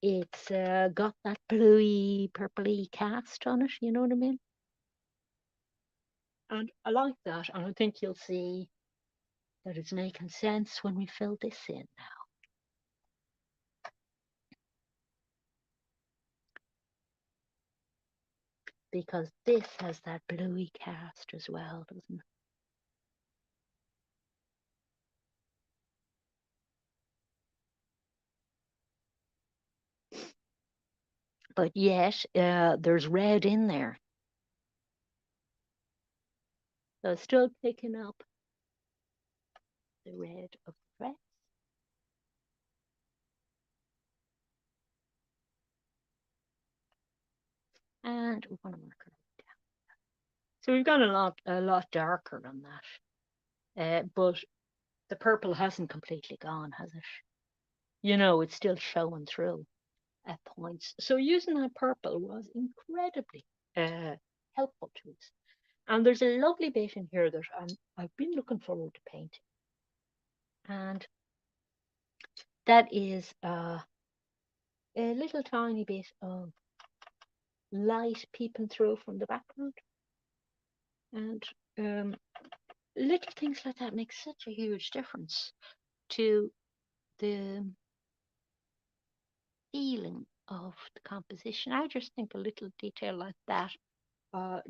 Speaker 1: it's got that bluey, purpley cast on it. You know what I mean? And I like that, and I think you'll see that it's making sense when we fill this in now. Because this has that bluey cast as well, doesn't it? But yet, there's red in there. So it's still picking up the red of the dress. And we want to mark it down. So we've gone a lot darker on that. But the purple hasn't completely gone, has it? You know, it's still showing through at points. So using that purple was incredibly helpful to us. And there's a lovely bit in here that I've been looking forward to painting. And that is a little tiny bit of light peeping through from the background. And little things like that make such a huge difference to the feeling of the composition. I just think a little detail like that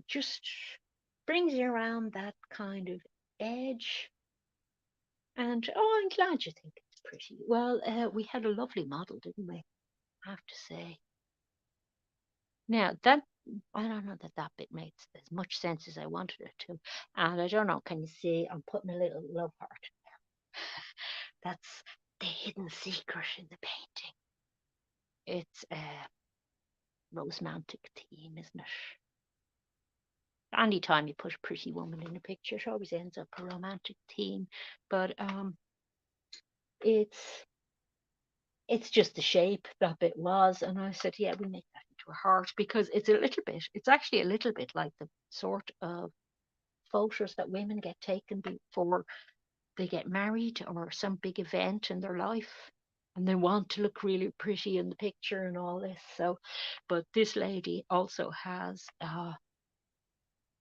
Speaker 1: just brings you around that kind of edge. And oh, I'm glad you think it's pretty. Well, we had a lovely model, didn't we? I have to say. Now that I don't know that bit makes as much sense as I wanted it to, and I don't know. Can you see? I'm putting a little love heart. That's the hidden secret in the painting. It's a romantic theme, isn't it? Anytime you put a pretty woman in a picture, it always ends up a romantic theme. But it's it's just the shape that bit was. And I said, yeah, we make that into a heart because it's actually a little bit like the sort of photos that women get taken before they get married or some big event in their life. And they want to look really pretty in the picture and all this. So, but this lady also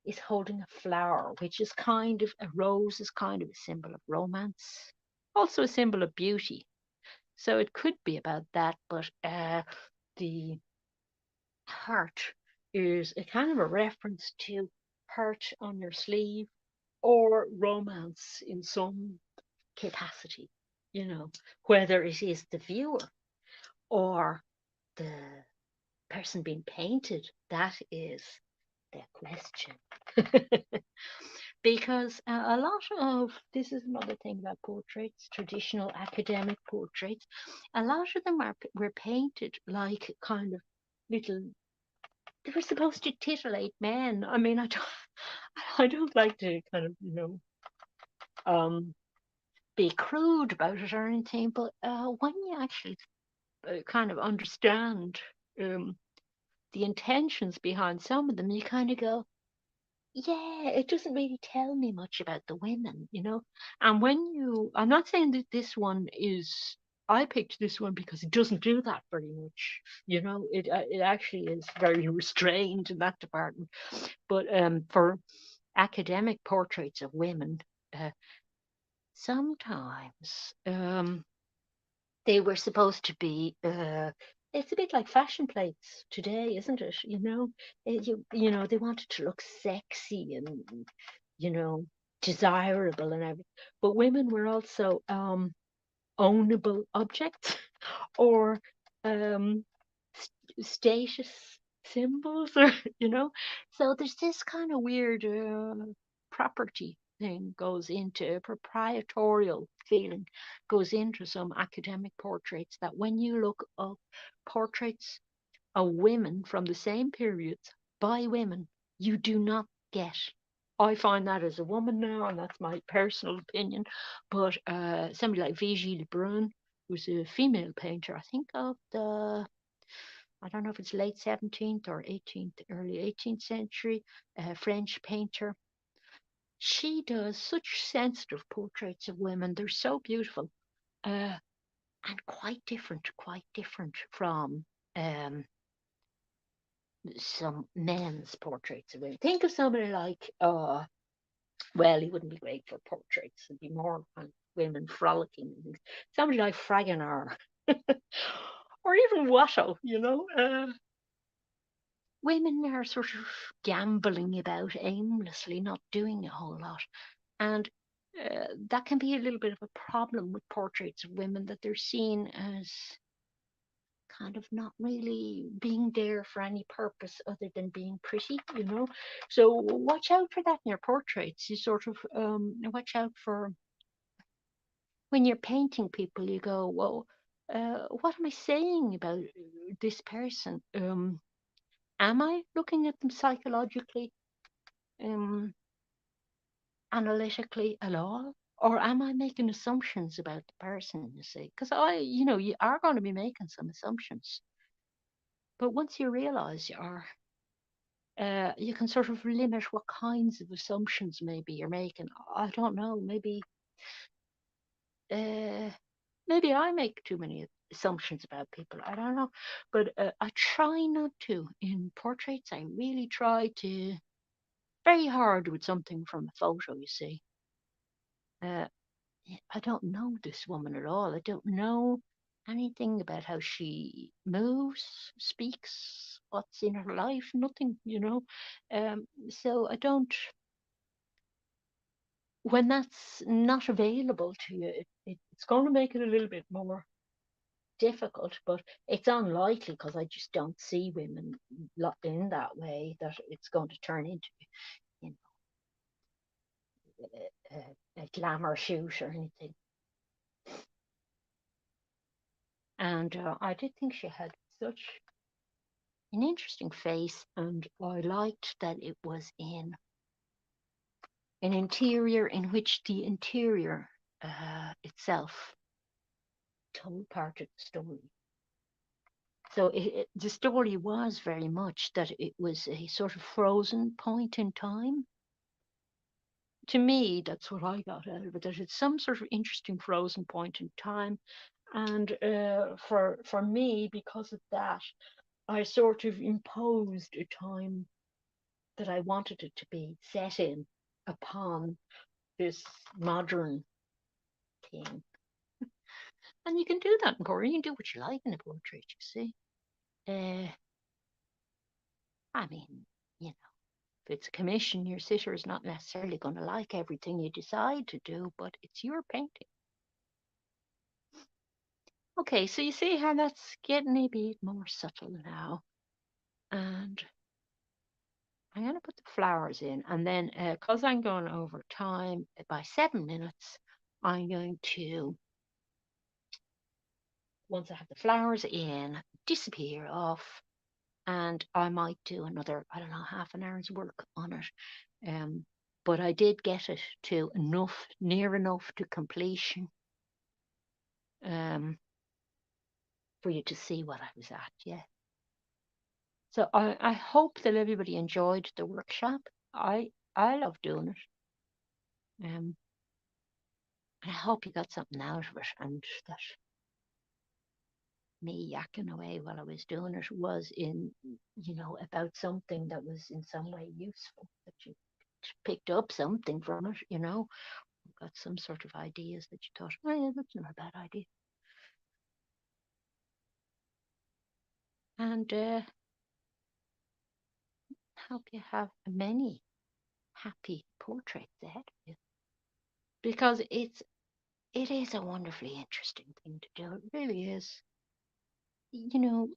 Speaker 1: is holding a flower, which is kind of a rose, is kind of a symbol of romance, also a symbol of beauty. So it could be about that, but the heart is a kind of a reference to heart on your sleeve or romance in some capacity, you know, whether it is the viewer or the person being painted, that is the question. Because a lot of this is another thing about portraits, traditional academic portraits. A lot of them were painted like kind of little. They were supposed to titillate men. I mean, I don't like to kind of um, be crude about it or anything, but when you actually kind of understand um, the intentions behind some of them, you kind of go, yeah, it doesn't really tell me much about the women, you know. And I'm not saying that this one is, I picked this one because it doesn't do that very much, you know. It actually is very restrained in that department. But for academic portraits of women, uh, sometimes they were supposed to be. It's a bit like fashion plates today, isn't it? You know, you know they wanted to look sexy and you know desirable and everything, but women were also ownable objects or um, status symbols, or you know. So there's this kind of weird property thing goes into proprietorial feeling goes into some academic portraits that when you look up portraits of women from the same periods by women, you do not get. I find that as a woman now, and that's my personal opinion. But somebody like Vigée Lebrun, who's a female painter, I think of the, I don't know if it's late 17th or 18th, early 18th century, French painter. She does such sensitive portraits of women. They're so beautiful and quite different from um, some men's portraits of women. Think of somebody like, well, he wouldn't be great for portraits. It'd be more kind of women frolicking and things. Somebody like Fragonard or even Watteau, you know. Women are sort of gambling about aimlessly, not doing a whole lot. And that can be a little bit of a problem with portraits of women that they're seen as kind of not really being there for any purpose other than being pretty, you know. So watch out for that in your portraits. You sort of watch out for when you're painting people. You go, well, what am I saying about this person? Am I looking at them psychologically, um, analytically at all? Or am I making assumptions about the person, you see? Because you are going to be making some assumptions. But once you realize you are, you can sort of limit what kinds of assumptions maybe you're making. I don't know. Uh, maybe I make too many assumptions about people. I don't know, but I try not to in portraits. I really try to very hard with something from a photo. You see, uh, I don't know this woman at all. I don't know anything about how she moves, speaks, what's in her life. Nothing, you know. So I don't when that's not available to you, it's going to make it a little bit more difficult, but it's unlikely because I just don't see women in that way that it's going to turn into, you know, a glamour shoot or anything. And I did think she had such an interesting face, and I liked that it was in an interior in which the interior itself told part of the story. So the story was very much that it was a sort of frozen point in time. To me, that's what I got out of it, that it's some sort of interesting frozen point in time. And for me, because of that, I sort of imposed a time that I wanted it to be set in upon this modern thing. And you can do that in portrait. You can do what you like in a portrait, you see. Uh, I mean, you know, if it's a commission, your sitter is not necessarily going to like everything you decide to do, but it's your painting. Okay, so you see how that's getting a bit more subtle now. And I'm going to put the flowers in. And then, because I'm going over time by 7 minutes, I'm going to, once I have the flowers in, disappear off. And I might do another, I don't know, half an hour's work on it. But I did get it to enough, near enough to completion, um, for you to see what I was at. Yeah. So I hope that everybody enjoyed the workshop. I love doing it. And I hope you got something out of it, and that me yakking away while I was doing it was about something that was in some way useful, that you picked up something from it, got some sort of ideas that you thought, oh yeah, that's not a bad idea. And hope you have many happy portraits ahead of you, because it is a wonderfully interesting thing to do. It really is. You know,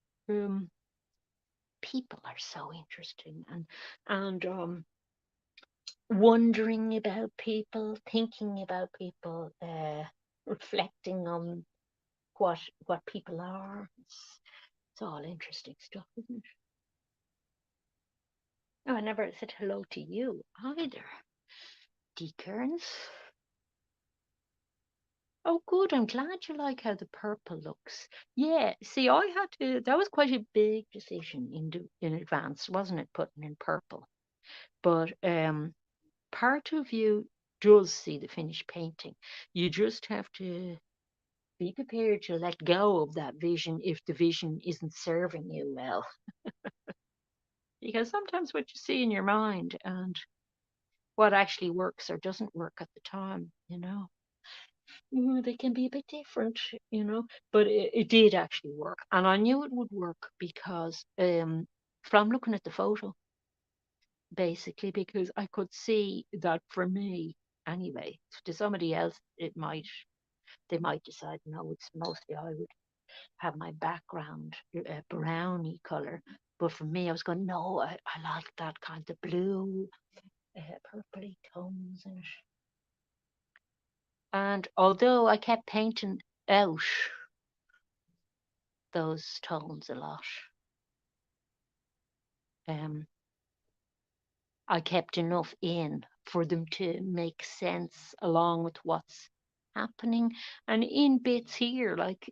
Speaker 1: people are so interesting, and wondering about people, thinking about people, reflecting on what people are. It's all interesting stuff, isn't it? Oh, I never said hello to you either, D. Kearns. Oh, good. I'm glad you like how the purple looks. Yeah, see, I had to, that was quite a big decision in advance, wasn't it, putting in purple? But part of you does see the finished painting. You just have to be prepared to let go of that vision if the vision isn't serving you well. Because sometimes what you see in your mind and what actually works or doesn't work at the time, they can be a bit different, but it did actually work. And I knew it would work because from looking at the photo, basically, because I could see that for me anyway. To somebody else, they might decide, no, it's mostly I would have my background browny color. But for me, I was going, no, I like that kind of blue, purpley tones in it. And although I kept painting out those tones a lot, um, I kept enough in for them to make sense along with what's happening. And in bits here, like,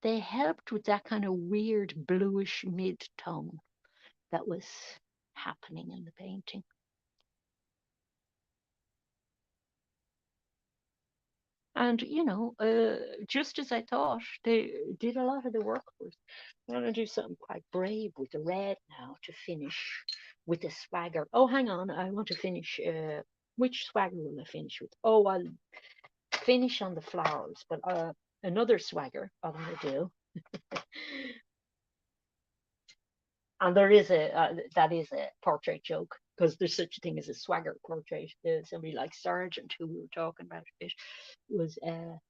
Speaker 1: they helped with that kind of weird bluish mid tone that was happening in the painting. And, just as I thought, they did a lot of the work for us. I'm going to do something quite brave with the red now to finish with the swagger. Oh, hang on. I want to finish. Which swagger will I finish with? Oh, I'll finish on the flowers, but another swagger I'm going to do. And there is that is a portrait joke, because there's such a thing as a swagger portrait. Somebody like Sargent, who we were talking about a bit, was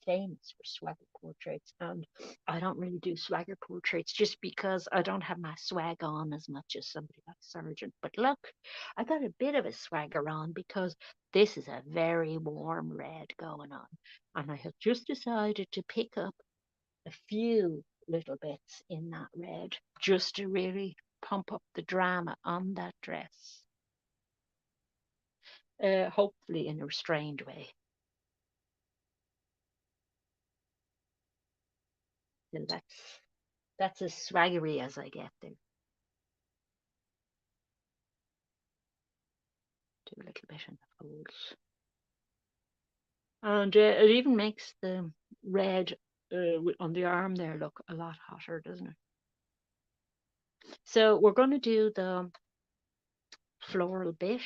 Speaker 1: famous for swagger portraits. And I don't really do swagger portraits just because I don't have my swag on as much as somebody like Sargent. But look, I got a bit of a swagger on because this is a very warm red going on. And I have just decided to pick up a few little bits in that red just to really pump up the drama on that dress, hopefully in a restrained way. So that's as swaggery as I get there. Do a little bit in the folds. And it even makes the red on the arm there look a lot hotter, doesn't it? So we're going to do the floral bit.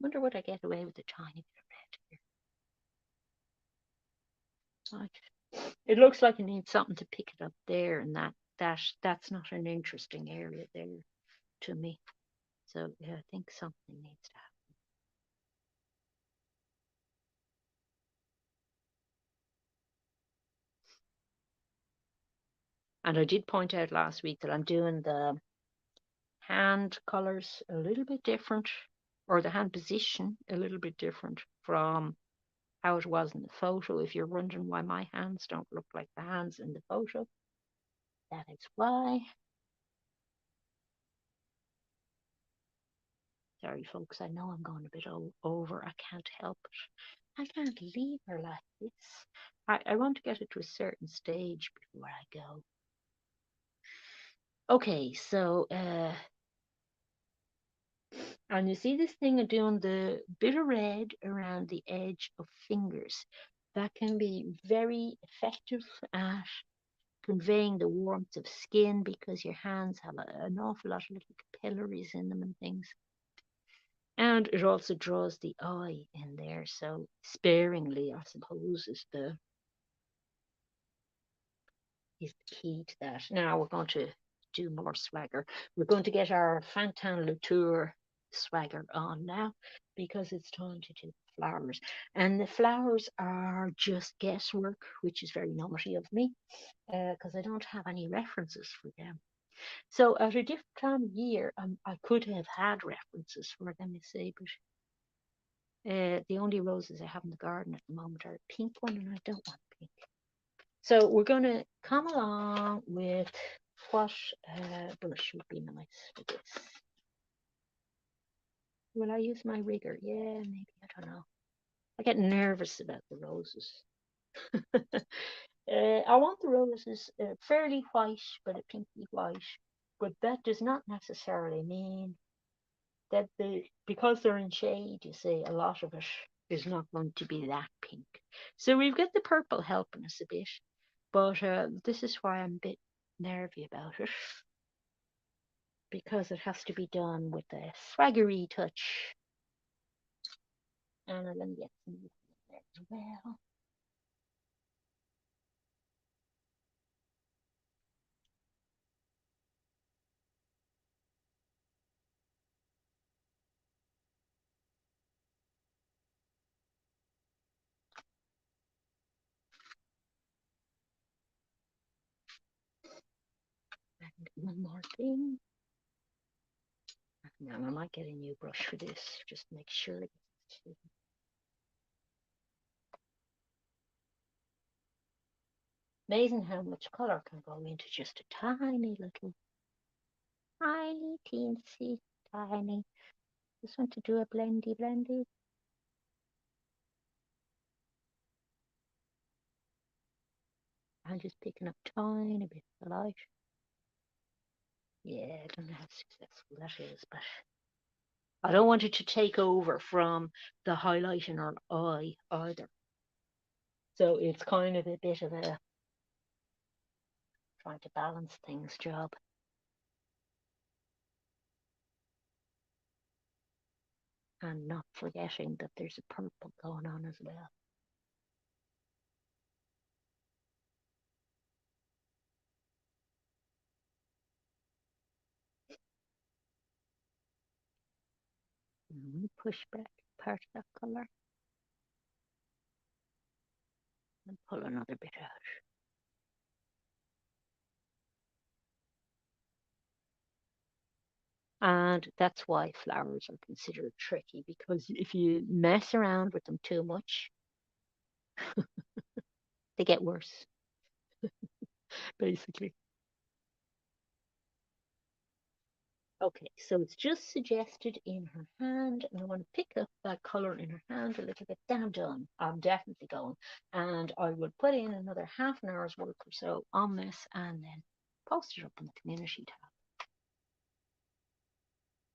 Speaker 1: Wonder would I get away with a tiny bit of red here. Right. It looks like it needs something to pick it up there, and that's not an interesting area there to me. So yeah, I think something needs to happen. And I did point out last week that I'm doing the hand colors a little bit different, or the hand position a little bit different from how it was in the photo. If you're wondering why my hands don't look like the hands in the photo, that is why. Sorry, folks, I know I'm going a bit over. I can't help it. I can't leave her like this. I want to get it to a certain stage before I go. Okay, so and you see this thing of doing the bit of red around the edge of fingers. That can be very effective at conveying the warmth of skin because your hands have an awful lot of little capillaries in them and things. And it also draws the eye in there. So sparingly, I suppose, is the key to that. Now we're going to do more swagger. We're going to get our Fantin Latour swagger on now because it's time to do flowers. And the flowers are just guesswork, which is very naughty of me because I don't have any references for them. So at a different time of year, I could have had references for them, you see, but the only roses I have in the garden at the moment are a pink one, and I don't want pink. So we're going to come along with what brush would be nice for this. Will I use my rigger? Yeah, maybe. I don't know. I get nervous about the roses. I want the roses fairly white, but a pinky white. But that does not necessarily mean that because they're in shade, you see, a lot of it is not going to be that pink. So we've got the purple helping us a bit. But this is why I'm a bit nervy about it, because it has to be done with a swaggery touch. And I'm going to get some there as well. And one more thing. Now I might get a new brush for this, just make sure. Amazing how much colour can go into just a tiny little, tiny, teensy, tiny. Just want to do a blendy. I'm just picking up tiny bit of light. Yeah, I don't know how successful that is, but I don't want it to take over from the highlight in our eye either. So it's kind of a bit of a trying to balance things job. And not forgetting that there's a purple going on as well. Push back part of that colour and pull another bit out. And that's why flowers are considered tricky, because if you mess around with them too much, they get worse, basically. Okay, so it's just suggested in her hand, and I want to pick up that colour in her hand a little bit. Then I'm done. I'm definitely going. And I will put in another half an hour's work or so on this and then post it up in the community tab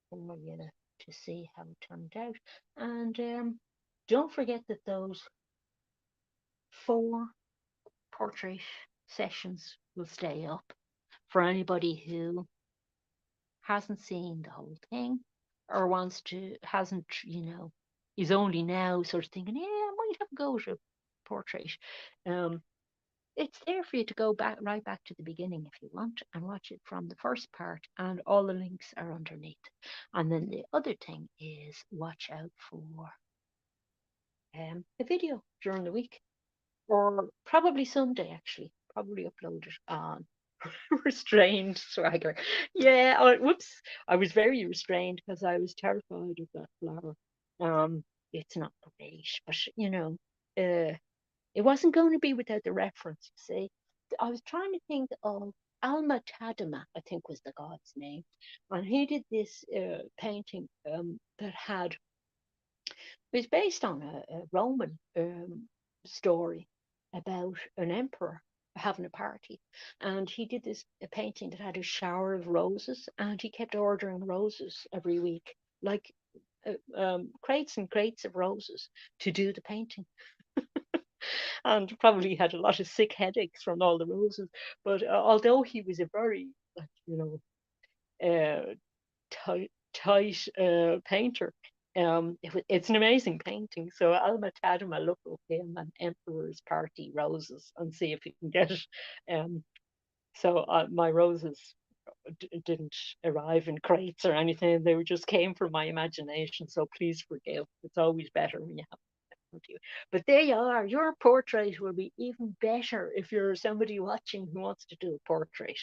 Speaker 1: for you to see how it turned out. And don't forget that those 4 portrait sessions will stay up for anybody who hasn't seen the whole thing or wants to, hasn't, is only now sort of thinking, yeah, I might have a go at a portrait. Um, it's there for you to go back right back to the beginning if you want and watch it from the first part, and all the links are underneath. And then the other thing is watch out for a video during the week, or probably Sunday actually, probably upload it on restrained swagger. Yeah, whoops. I was very restrained because I was terrified of that flower. It's not great, but uh, it wasn't going to be without the reference. You see, I was trying to think of Alma Tadema, I think was the god's name, and he did this painting that had it was based on a Roman story about an emperor having a party. And he did this a painting that had a shower of roses, and he kept ordering roses every week, like crates and crates of roses to do the painting. And probably had a lot of sick headaches from all the roses. But although he was a very, like, uh, tight painter. It's an amazing painting. So Alma Tadema, look up him and Emperor's Party Roses and see if you can get it. So my roses didn't arrive in crates or anything. They just came from my imagination. So please forgive. It's always better when you have you. But there you are. Your portrait will be even better if you're somebody watching who wants to do a portrait.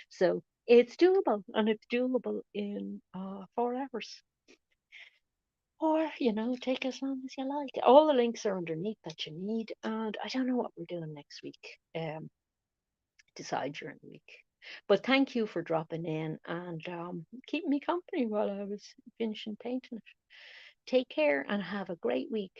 Speaker 1: So it's doable, and it's doable in 4 hours. Or, take as long as you like. All the links are underneath that you need. And I don't know what we're doing next week. Decide during the week. But thank you for dropping in and keeping me company while I was finishing painting it. Take care and have a great week.